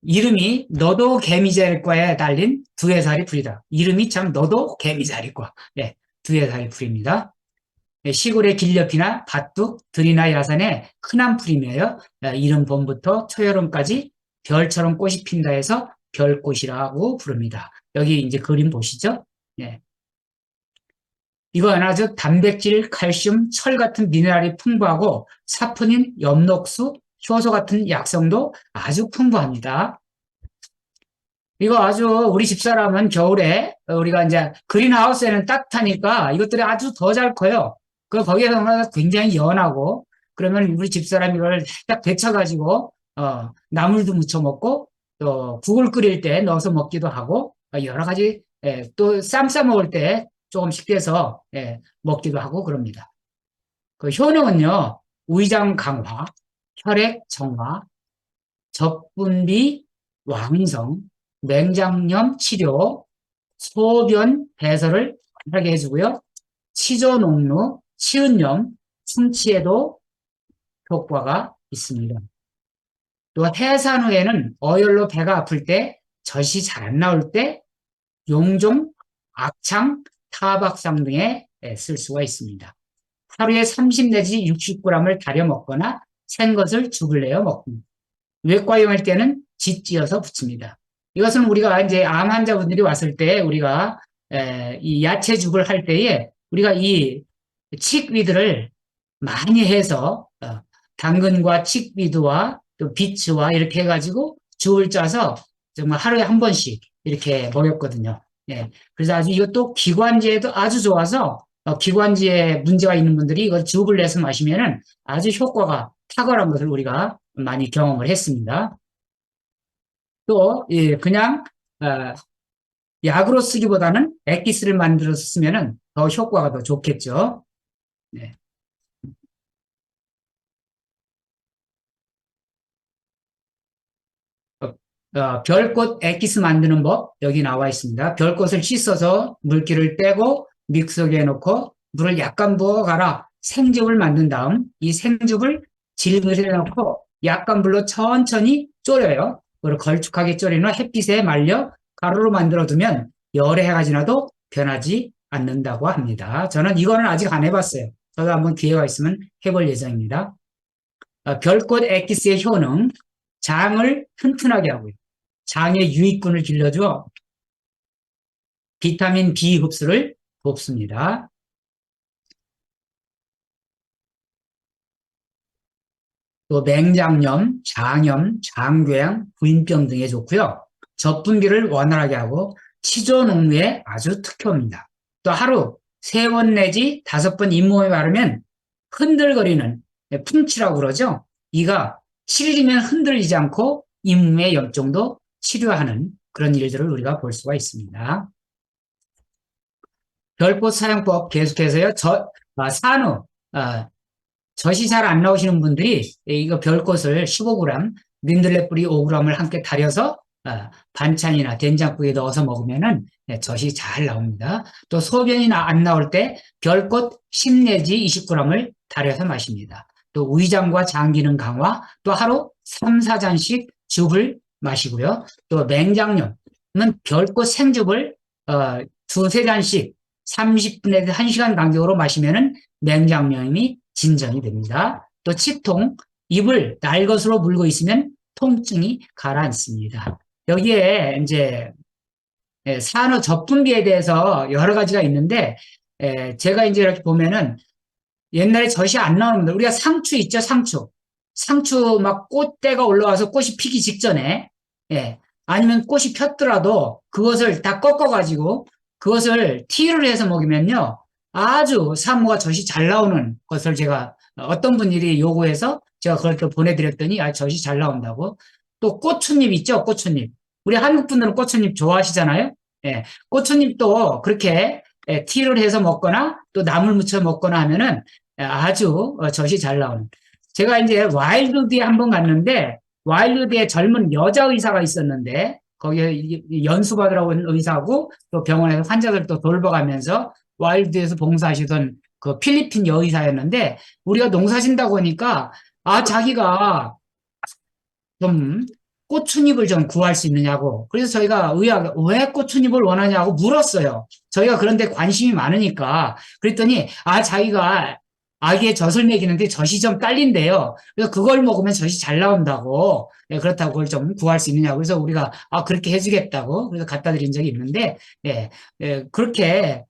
Speaker 1: 이름이 너도 개미자리과에 달린 두해살이 풀이다. 이름이 참 너도 개미자리과. 네, 두해살이 풀입니다. 네, 시골의 길옆이나 밭둑, 들이나 야산에 흔한 풀이며요. 이른 봄부터 초여름까지 별처럼 꽃이 핀다 해서 별꽃이라고 부릅니다. 여기 이제 그림 보시죠? 네. 이건 아주 단백질, 칼슘, 철 같은 미네랄이 풍부하고 사포닌, 엽록수, 효소 같은 약성도 아주 풍부합니다. 이거 아주 우리 집사람은 겨울에 우리가 이제 그린하우스에는 따뜻하니까 이것들이 아주 더 잘 커요. 그 거기에서 굉장히 연하고 그러면 우리 집사람이 이걸 딱 데쳐가지고 나물도 무쳐 먹고 또 국을 끓일 때 넣어서 먹기도 하고 여러 가지 또 쌈 싸 먹을 때 조금씩 떼서 먹기도 하고 그럽니다. 그 효능은요 위장 강화, 혈액 정화, 적분비 왕성, 맹장염 치료, 소변 배설을 하게 해주고요. 치조농루, 치은염, 충치에도 효과가 있습니다. 또 해산 후에는 어혈로 배가 아플 때, 젖이 잘 안 나올 때, 용종, 악창, 타박상 등에 쓸 수가 있습니다. 하루에 30 내지 60g을 달여 먹거나 생 것을 죽을 내어 먹습니다. 외과용할 때는 짓지어서 붙입니다. 이것은 우리가 이제 암 환자분들이 왔을 때 우리가 이 야채죽을 할 때에 우리가 이 칡위드를 많이 해서 당근과 칡위드와 또 비츠와 이렇게 해가지고 죽을 짜서 정말 하루에 한 번씩 이렇게 먹였거든요. 예. 그래서 아주 이것도 기관지에도 아주 좋아서 기관지에 문제가 있는 분들이 이걸 죽을 내서 마시면은 아주 효과가 탁월한 것을 우리가 많이 경험을 했습니다. 또 그냥 약으로 쓰기보다는 액기스를 만들어서 쓰면은 더 효과가 더 좋겠죠. 네. 별꽃 액기스 만드는 법 여기 나와 있습니다. 별꽃을 씻어서 물기를 빼고 믹서기에 넣고 물을 약간 부어가라 생즙을 만든 다음 이 생즙을 질그릇에 넣고 약간 불로 천천히 졸여요. 그걸 걸쭉하게 졸인 후 햇빛에 말려 가루로 만들어 두면 열의 해가 지나도 변하지 않는다고 합니다. 저는 이거는 아직 안 해봤어요. 저도 한번 기회가 있으면 해볼 예정입니다. 별꽃 액기스의 효능, 장을 튼튼하게 하고요. 장의 유익균을 길러줘 비타민 B 흡수를 돕습니다. 또 맹장염, 장염, 장궤양, 부인병 등에 좋고요. 젖분비를 원활하게 하고 치조농류에 아주 특효입니다. 또 하루 3번 내지 5번 잇몸에 바르면 흔들거리는 풍치라고 그러죠. 이가 7일이면 흔들리지 않고 잇몸의 염증도 치료하는 그런 일들을 우리가 볼 수가 있습니다. 별꽃 사용법 계속해서요. 산후 젖이 잘 안 나오시는 분들이 이거 별꽃을 15g, 민들레 뿌리 5g을 함께 달여서 반찬이나 된장국에 넣어서 먹으면은 젖이 잘 나옵니다. 또 소변이 안 나올 때 별꽃 10 내지 20g을 달여서 마십니다. 또 위장과 장 기능 강화, 또 하루 3, 4잔씩 즙을 마시고요. 또 맹장염은 별꽃 생즙을 두세 잔씩 30분에서 1시간 간격으로 마시면은 맹장염이 진정이 됩니다. 또 치통, 입을 날것으로 물고 있으면 통증이 가라앉습니다. 여기에 이제 산후 젖분비에 대해서 여러 가지가 있는데 제가 이제 이렇게 보면은 옛날에 젖이 안 나오는 분들 우리가 상추 있죠, 상추. 상추 막 꽃대가 올라와서 꽃이 피기 직전에 아니면 꽃이 폈더라도 그것을 다 꺾어가지고 그것을 티를 해서 먹으면요 아주 산모가 젖이 잘 나오는 것을 제가 어떤 분들이 요구해서 제가 그걸 또 보내드렸더니 젖이 잘 나온다고 또 고추잎 있죠, 고추잎. 우리 한국 분들은 고추잎 좋아하시잖아요. 예, 고추잎도 그렇게 티를 해서 먹거나 또 나물 무쳐 먹거나 하면은 아주 젖이 잘 나오는. 제가 이제 와일드드에 한번 갔는데 와일드드에 젊은 여자 의사가 있었는데 거기에 연수 받으러 온 의사하고 또 병원에서 환자들 또 돌봐가면서 와일드에서 봉사하시던 그 필리핀 여의사였는데 우리가 농사 진다고 하니까 자기가 좀 꽃순잎을 좀 구할 수 있느냐고. 그래서 저희가 의아하게 왜 꽃순잎을 원하냐고 물었어요. 저희가 그런데 관심이 많으니까. 그랬더니 자기가 아기의 젖을 먹이는데 젖이 좀 딸린대요. 그래서 그걸 먹으면 젖이 잘 나온다고. 그렇다고 그걸 좀 구할 수 있느냐고. 그래서 우리가 그렇게 해주겠다고. 그래서 갖다 드린 적이 있는데, 그렇게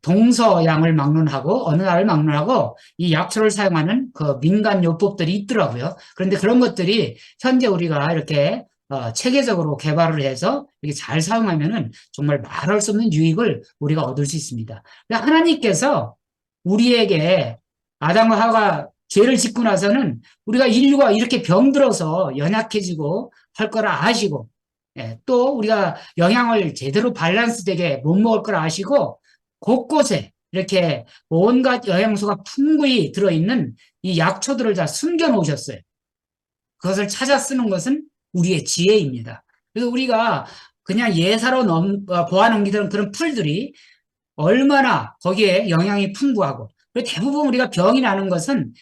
Speaker 1: 동서양을 막론하고 어느 나라를 막론하고 이 약초를 사용하는 그 민간 요법들이 있더라고요. 그런데 그런 것들이 현재 우리가 이렇게 체계적으로 개발을 해서 이렇게 잘 사용하면은 정말 말할 수 없는 유익을 우리가 얻을 수 있습니다. 그러니까 하나님께서 우리에게 아담과 하와가 죄를 짓고 나서는 우리가 인류가 이렇게 병들어서 연약해지고 할 거라 아시고, 또 우리가 영양을 제대로 밸런스 되게 못 먹을 거라 아시고 곳곳에 이렇게 온갖 영양소가 풍부히 들어있는 이 약초들을 다 숨겨 놓으셨어요. 그것을 찾아 쓰는 것은 우리의 지혜입니다. 그래서 우리가 그냥 예사로 보아넘기던 그런 풀들이 얼마나 거기에 영양이 풍부하고, 그리고 대부분 우리가 병이 나는 것은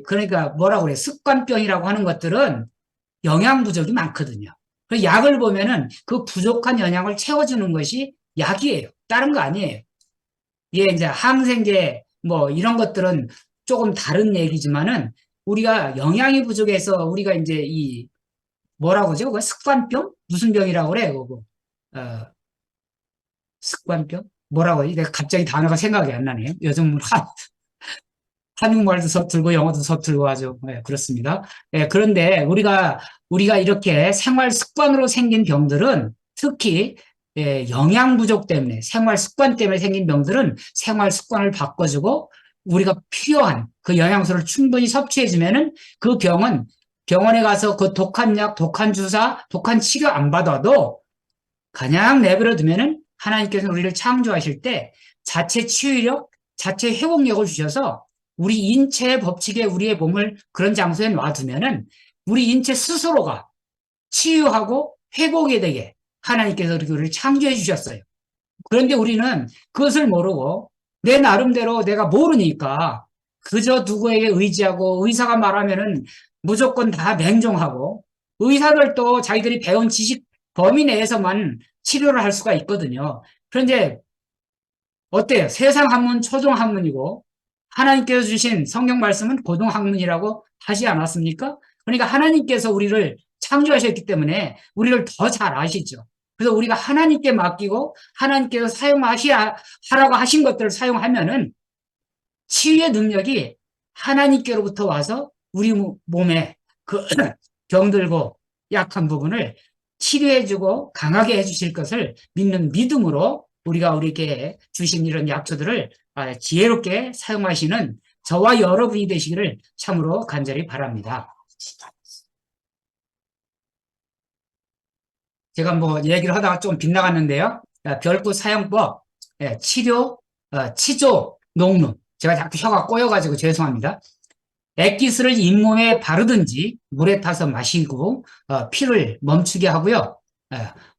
Speaker 1: 그러니까 뭐라고 그래, 습관병이라고 하는 것들은 영양 부족이 많거든요. 그 약을 보면은 그 부족한 영양을 채워주는 것이 약이에요. 다른 거 아니에요. 예, 이제 항생제 뭐 이런 것들은 조금 다른 얘기지만은 우리가 영양이 부족해서 우리가 이제 뭐라고 하죠? 그 습관병? 무슨 병이라고 그래? 그거. 습관병? 뭐라고 해? 내가 갑자기 단어가 생각이 안 나네요. 요즘 한국말도 서툴고 영어도 서툴고 아주 그렇습니다. 그런데 우리가 이렇게 생활 습관으로 생긴 병들은 특히 영양 부족 때문에 생활 습관 때문에 생긴 병들은 생활 습관을 바꿔주고 우리가 필요한 그 영양소를 충분히 섭취해주면은 그 병은 병원에 가서 그 독한 약, 독한 주사, 독한 치료 안 받아도 그냥 내버려 두면은 하나님께서 우리를 창조하실 때 자체 치유력, 자체 회복력을 주셔서 우리 인체의 법칙에 우리의 몸을 그런 장소에 놔두면은 우리 인체 스스로가 치유하고 회복이 되게 하나님께서 우리를 창조해 주셨어요. 그런데 우리는 그것을 모르고 내 나름대로 내가 모르니까 그저 누구에게 의지하고 의사가 말하면은 무조건 다 맹종하고 의사들도 자기들이 배운 지식 범위 내에서만 치료를 할 수가 있거든요. 그런데 어때요? 세상 학문 초중 학문이고 하나님께서 주신 성경 말씀은 고등 학문이라고 하지 않았습니까? 그러니까 하나님께서 우리를 창조하셨기 때문에 우리를 더 잘 아시죠. 그래서 우리가 하나님께 맡기고 하나님께서 하라고 하신 것들을 사용하면은 치유의 능력이 하나님께로부터 와서 우리 몸에 그 병들고 약한 부분을 치료해주고 강하게 해주실 것을 믿는 믿음으로 우리에게 주신 이런 약초들을 지혜롭게 사용하시는 저와 여러분이 되시기를 참으로 간절히 바랍니다. 제가 뭐 얘기를 하다가 좀 빗나갔는데요. 별구 사용법, 치료, 치조, 녹눈. 제가 자꾸 혀가 꼬여가지고 죄송합니다. 액기스를 잇몸에 바르든지 물에 타서 마시고 피를 멈추게 하고요.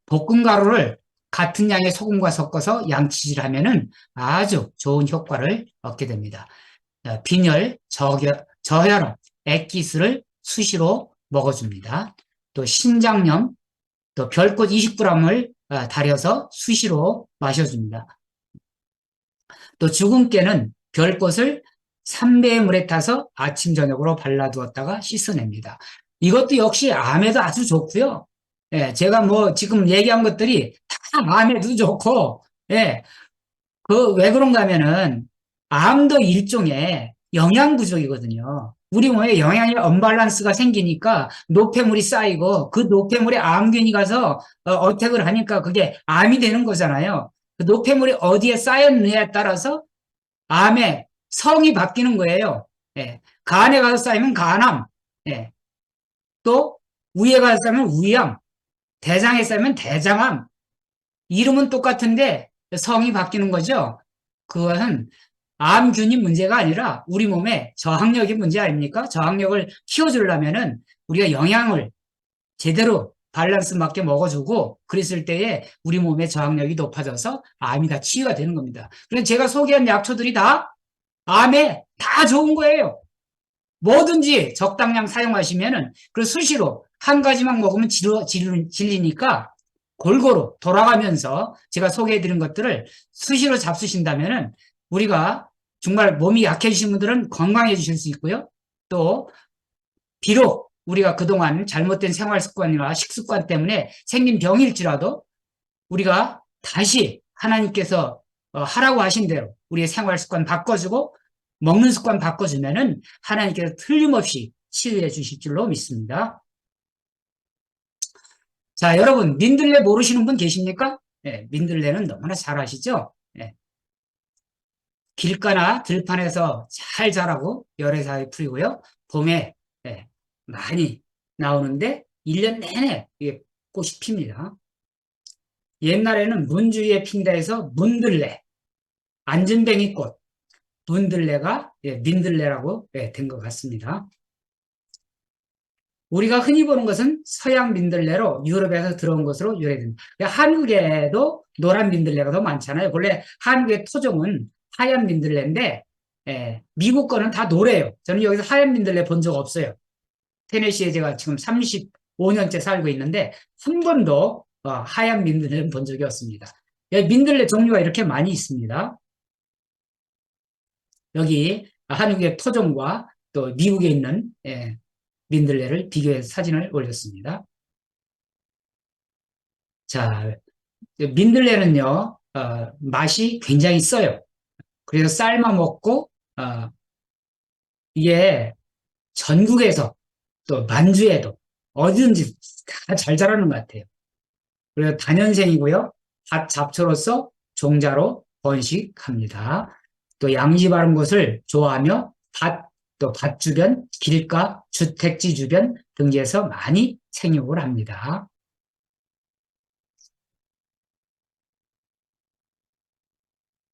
Speaker 1: 볶음 가루를 같은 양의 소금과 섞어서 양치질하면은 아주 좋은 효과를 얻게 됩니다. 빈혈, 저혈압, 액기스를 수시로 먹어줍니다. 또 신장염, 또 별꽃 20g을 달여서 수시로 마셔줍니다. 또 주근깨는 별꽃을 3배의 물에 타서 아침 저녁으로 발라두었다가 씻어냅니다. 이것도 역시 암에도 아주 좋고요. 제가 뭐 지금 얘기한 것들이 다 암에도 좋고, 왜 그런가 하면은 암도 일종의 영양 부족이거든요. 우리 몸에 영양의 언밸런스가 생기니까 노폐물이 쌓이고 그 노폐물에 암균이 가서 어택을 하니까 그게 암이 되는 거잖아요. 그 노폐물이 어디에 쌓였느냐에 따라서 암의 성이 바뀌는 거예요. 간에 가서 쌓이면 간암, 또 우에가 싸면 우양, 대장에 싸면 대장암. 이름은 똑같은데 성이 바뀌는 거죠. 그것은 암균이 문제가 아니라 우리 몸의 저항력이 문제 아닙니까? 저항력을 키워주려면은 우리가 영양을 제대로 밸런스 맞게 먹어주고 그랬을 때에 우리 몸의 저항력이 높아져서 암이 다 치유가 되는 겁니다. 그래서 제가 소개한 약초들이 다 암에 다 좋은 거예요. 뭐든지 적당량 사용하시면은 그 수시로 한 가지만 먹으면 질리니까 골고루 돌아가면서 제가 소개해드린 것들을 수시로 잡수신다면은 우리가 정말 몸이 약해지신 분들은 건강해지실 수 있고요. 또 비록 우리가 그동안 잘못된 생활 습관이나 식습관 때문에 생긴 병일지라도 우리가 다시 하나님께서 하라고 하신 대로 우리의 생활 습관 바꿔주고 먹는 습관 바꿔주면은 하나님께서 틀림없이 치유해 주실 줄로 믿습니다. 자, 여러분 민들레 모르시는 분 계십니까? 네, 민들레는 너무나 잘 아시죠? 네. 길가나 들판에서 잘 자라고 열애사에 풀이고요. 봄에 네, 많이 나오는데 1년 내내 이게 꽃이 핍니다. 옛날에는 문주위에 핀다 해서 문들레, 안전뱅이꽃, 문들레가 민들레라고 된 것 같습니다. 우리가 흔히 보는 것은 서양 민들레로 유럽에서 들어온 것으로 유래됩니다. 한국에도 노란 민들레가 더 많잖아요. 원래 한국의 토종은 하얀 민들레인데 미국 거는 다 노래요. 저는 여기서 하얀 민들레 본 적 없어요. 테네시에 제가 지금 35년째 살고 있는데 한 번도 하얀 민들레는 본 적이 없습니다. 민들레 종류가 이렇게 많이 있습니다. 여기 한국의 토종과 또 미국에 있는 민들레를 비교해서 사진을 올렸습니다. 자, 민들레는요, 맛이 굉장히 써요. 그래서 삶아 먹고, 이게 전국에서 또 만주에도 어디든지 다 잘 자라는 것 같아요. 그래서 다년생이고요. 밭 잡초로서 종자로 번식합니다. 또 양지 바른 곳을 좋아하며 또 밭 주변, 길가, 주택지 주변 등지에서 많이 생육을 합니다.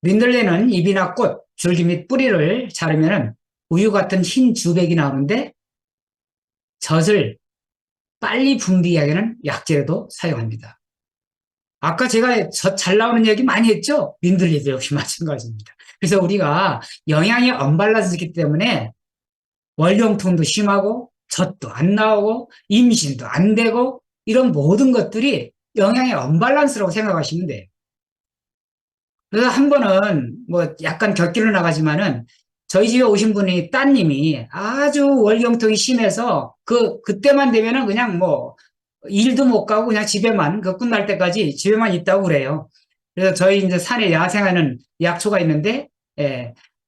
Speaker 1: 민들레는 잎이나 꽃, 줄기 및 뿌리를 자르면 우유 같은 흰 주백이 나오는데 젖을 빨리 분비하게 하는 약재로도 사용합니다. 아까 제가 젖 잘 나오는 얘기 많이 했죠? 민들레도 역시 마찬가지입니다. 그래서 우리가 영양이 언밸런스이기 때문에 월경통도 심하고 젖도 안 나오고 임신도 안 되고 이런 모든 것들이 영양의 언밸런스라고 생각하시면 돼요. 그래서 한 번은 뭐 약간 곁길로 나가지만은 저희 집에 오신 분이 따님이 아주 월경통이 심해서 그때만 되면은 그냥 뭐 일도 못 가고 그냥 집에만 끝날 때까지 집에만 있다고 그래요. 그래서 저희 이제 산에 야생하는 약초가 있는데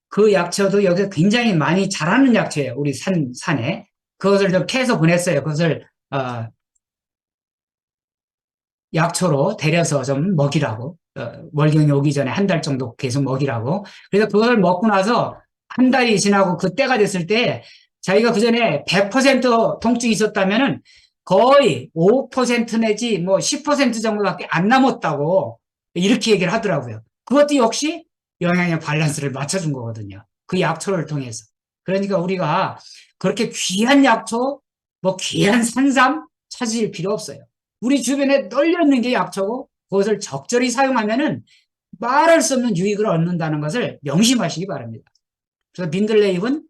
Speaker 1: 그 약초도 여기서 굉장히 많이 자라는 약초예요. 우리 산에. 그것을 좀 캐서 보냈어요. 그것을 약초로 데려서 좀 먹이라고. 월경이 오기 전에 한 달 정도 계속 먹이라고. 그래서 그걸 먹고 나서 한 달이 지나고 그때가 됐을 때 자기가 그 전에 100% 통증이 있었다면은 거의 5% 내지 뭐 10% 정도밖에 안 남았다고 이렇게 얘기를 하더라고요. 그것도 역시 영양의 밸런스를 맞춰준 거거든요. 그 약초를 통해서. 그러니까 우리가 그렇게 귀한 약초, 뭐 귀한 산삼 찾을 필요 없어요. 우리 주변에 널려 있는 게 약초고 그것을 적절히 사용하면은 말할 수 없는 유익을 얻는다는 것을 명심하시기 바랍니다. 그래서 민들레 잎은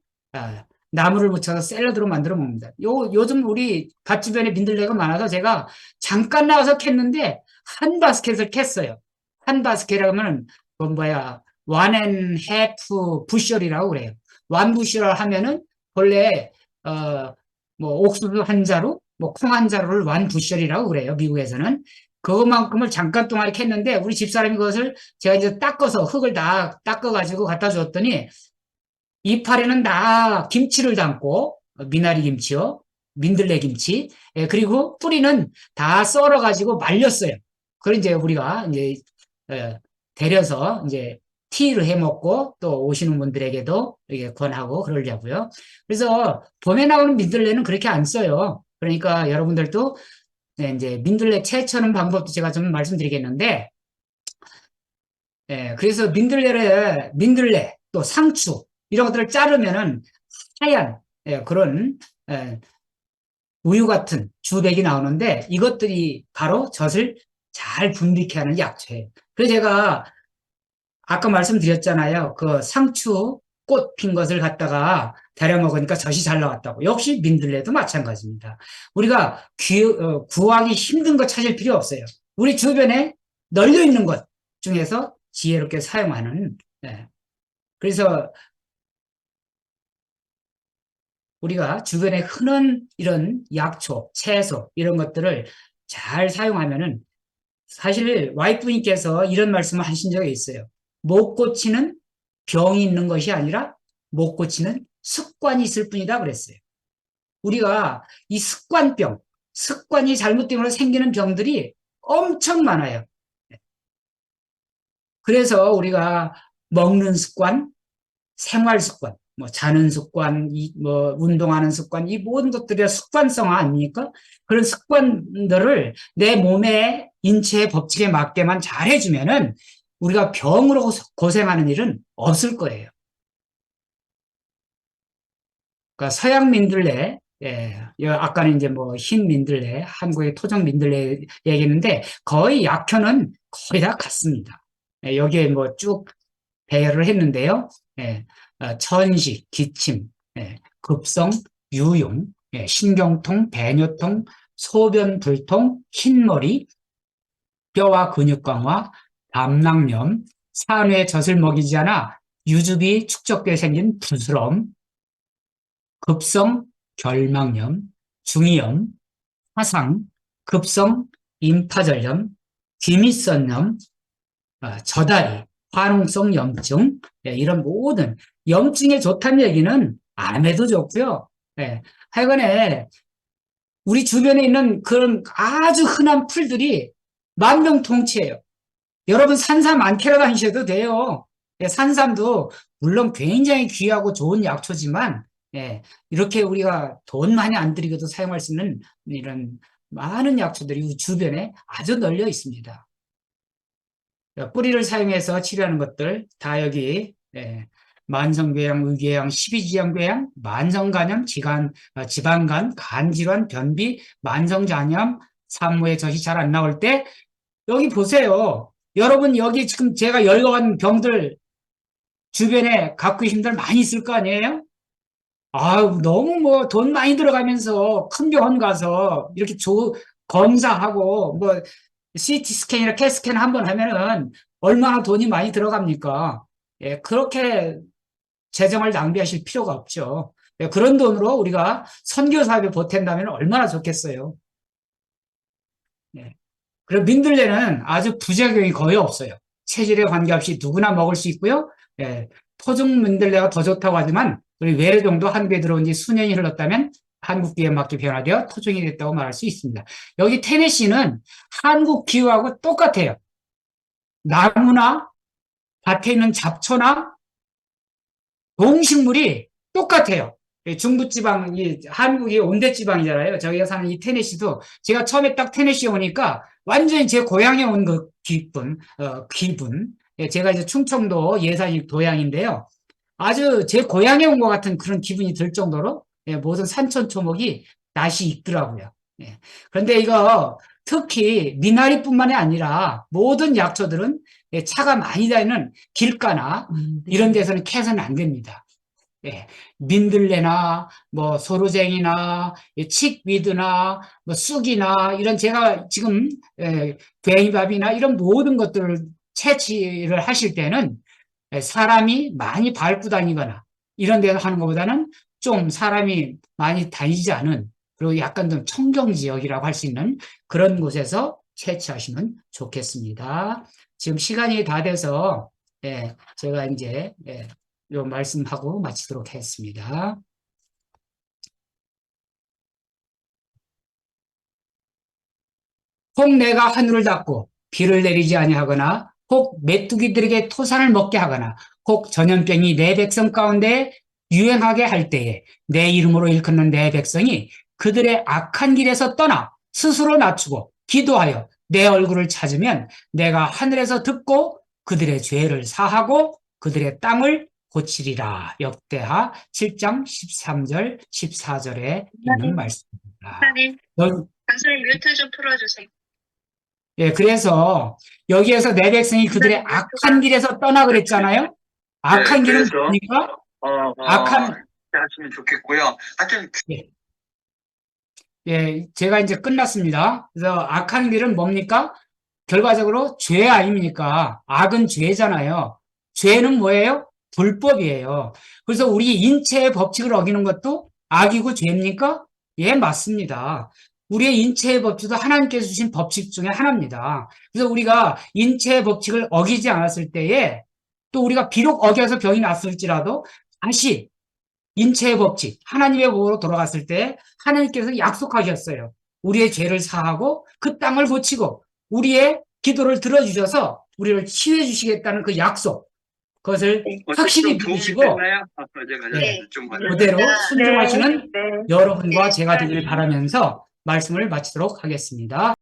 Speaker 1: 나무를 묻혀서 샐러드로 만들어 먹습니다. 요즘 우리 밭 주변에 민들레가 많아서 제가 잠깐 나와서 캤는데 한 바스켓을 캤어요. 한 바스켓이라면 완앤 해프 부셔리라고 그래요. 완 부셔를 하면은 본래 뭐 옥수수 한 자루, 뭐 콩 한 자루를 완 부셔리라고 그래요. 미국에서는. 그것만큼을 잠깐 동안에 캤는데 우리 집사람이 그것을 제가 이제 닦아서 흙을 다 닦아가지고 갖다 줬더니 이파리는 다 김치를 담고 미나리 김치요, 민들레 김치, 그리고 뿌리는 다 썰어가지고 말렸어요. 그걸 이제 우리가 이제 데려서 이제 티를 해 먹고 또 오시는 분들에게도 이게 권하고 그러려고요. 그래서 봄에 나오는 민들레는 그렇게 안 써요. 그러니까 여러분들도 네, 이제 민들레 채쳐는 방법도 제가 좀 말씀드리겠는데, 그래서 민들레, 또 상추, 이런 것들을 자르면은 하얀, 그런, 우유 같은 주백이 나오는데, 이것들이 바로 젖을 잘 분비케 하는 약초예요. 그래서 제가 아까 말씀드렸잖아요. 그 상추 꽃 핀 것을 갖다가 데려 먹으니까 젖이 잘 나왔다고. 역시 민들레도 마찬가지입니다. 우리가 구하기 힘든 거 찾을 필요 없어요. 우리 주변에 널려 있는 것 중에서 지혜롭게 사용하는, 그래서 우리가 주변에 흔한 이런 약초, 채소, 이런 것들을 잘 사용하면은 사실 와이프님께서 이런 말씀을 하신 적이 있어요. 못 고치는 병이 있는 것이 아니라 못 고치는 습관이 있을 뿐이다 그랬어요. 우리가 이 습관이 잘못됨으로 생기는 병들이 엄청 많아요. 그래서 우리가 먹는 습관, 생활 습관, 뭐 자는 습관, 뭐 운동하는 습관, 이 모든 것들이 습관성 아닙니까? 그런 습관들을 내 몸의 인체의 법칙에 맞게만 잘 해주면은 우리가 병으로 고생하는 일은 없을 거예요. 그러니까 서양 민들레, 아까는 이제 뭐 흰 민들레, 한국의 토종 민들레 얘기했는데 거의 약효는 거의 다 같습니다. 여기에 뭐 쭉 배열을 했는데요. 천식, 기침, 급성, 유용, 신경통, 배뇨통, 소변 불통, 흰머리, 뼈와 근육 강화, 담낭염, 산후에 젖을 먹이지 않아 유즙이 축적돼 생긴 부스럼, 급성 결막염, 중이염, 화상, 급성 임파절염, 귀밑선염, 저다리, 화농성 염증, 이런 모든 염증에 좋다는 얘기는 안 해도 좋고요. 하여간에 우리 주변에 있는 그런 아주 흔한 풀들이 만병통치예요. 여러분 산삼 안 캐러 다니셔도 돼요. 산삼도 물론 굉장히 귀하고 좋은 약초지만 이렇게 우리가 돈 많이 안 들이고도 사용할 수 있는 이런 많은 약초들이 주변에 아주 널려 있습니다. 뿌리를 사용해서 치료하는 것들 다 여기 만성궤양, 의궤양, 십이지혈궤양, 만성간염, 지방간, 간질환, 변비, 만성장염, 산모의 젖이 잘 안 나올 때 여기 보세요. 여러분 여기 지금 제가 열거한 병들 주변에 갖고 계신 분들 많이 있을 거 아니에요? 너무 뭐 돈 많이 들어가면서 큰 병원 가서 이렇게 검사하고 뭐 CT 스캔이나 CAT 스캔 한번 하면은 얼마나 돈이 많이 들어갑니까? 그렇게 재정을 낭비하실 필요가 없죠. 그런 돈으로 우리가 선교 사업에 보탠다면 얼마나 좋겠어요. 그리고 민들레는 아주 부작용이 거의 없어요. 체질에 관계없이 누구나 먹을 수 있고요. 토종 민들레가 더 좋다고 하지만 우리 외래 정도 한국에 들어온 지 수년이 흘렀다면 한국 기후에 맞게 변화되어 토종이 됐다고 말할 수 있습니다. 여기 테네시는 한국 기후하고 똑같아요. 나무나 밭에 있는 잡초나 동식물이 똑같아요. 중부지방, 한국이 온대지방이잖아요. 저희가 사는 이 테네시도 제가 처음에 딱 테네시에 오니까 완전히 제 고향에 온 그 기분. 제가 이제 충청도 예산이 도양인데요. 아주 제 고향에 온 것 같은 그런 기분이 들 정도로 모든 산천초목이 낯이 익더라고요. 그런데 이거 특히 미나리뿐만이 아니라 모든 약초들은 차가 많이 다니는 길가나 이런 데서는 캐서는 안 됩니다. 민들레나 뭐 소루쟁이나 칡위드나 뭐 쑥이나 이런 제가 지금 괭이밥이나 이런 모든 것들을 채취를 하실 때는 사람이 많이 밟고 다니거나 이런 데서 하는 것보다는 좀 사람이 많이 다니지 않은 그리고 약간 좀 청정 지역이라고 할 수 있는 그런 곳에서 채취하시면 좋겠습니다. 지금 시간이 다 돼서 제가 이제 요 말씀하고 마치도록 하겠습니다. 혹 내가 하늘을 닫고 비를 내리지 아니하거나 혹 메뚜기들에게 토산을 먹게 하거나 혹 전염병이 내 백성 가운데 유행하게 할 때에 내 이름으로 일컫는 내 백성이 그들의 악한 길에서 떠나 스스로 낮추고 기도하여 내 얼굴을 찾으면 내가 하늘에서 듣고 그들의 죄를 사하고 그들의 땅을 고치리라. 역대하 7장 13절, 14절에 있는 말씀입니다.
Speaker 2: 선생님 뮤트 좀 풀어주세요.
Speaker 1: 예, 그래서 여기에서 내 백성이 그들의 악한 길에서 떠나 그랬잖아요. 악한 길은 뭡니까? 악한
Speaker 3: 하시면 좋겠고요. 하여튼
Speaker 1: 예, 제가 이제 끝났습니다. 그래서 악한 길은 뭡니까? 결과적으로 죄 아닙니까? 악은 죄잖아요. 죄는 뭐예요? 불법이에요. 그래서 우리 인체의 법칙을 어기는 것도 악이고 죄입니까? 예, 맞습니다. 우리의 인체의 법칙도 하나님께서 주신 법칙 중에 하나입니다. 그래서 우리가 인체의 법칙을 어기지 않았을 때에 또 우리가 비록 어겨서 병이 났을지라도 다시 인체의 법칙, 하나님의 법으로 돌아갔을 때 하나님께서 약속하셨어요. 우리의 죄를 사하고 그 땅을 고치고 우리의 기도를 들어주셔서 우리를 치유해 주시겠다는 그 약속, 그것을 확실히 믿으시고 그대로 순종하시는 여러분과 제가 되길 바라면서 말씀을 마치도록 하겠습니다.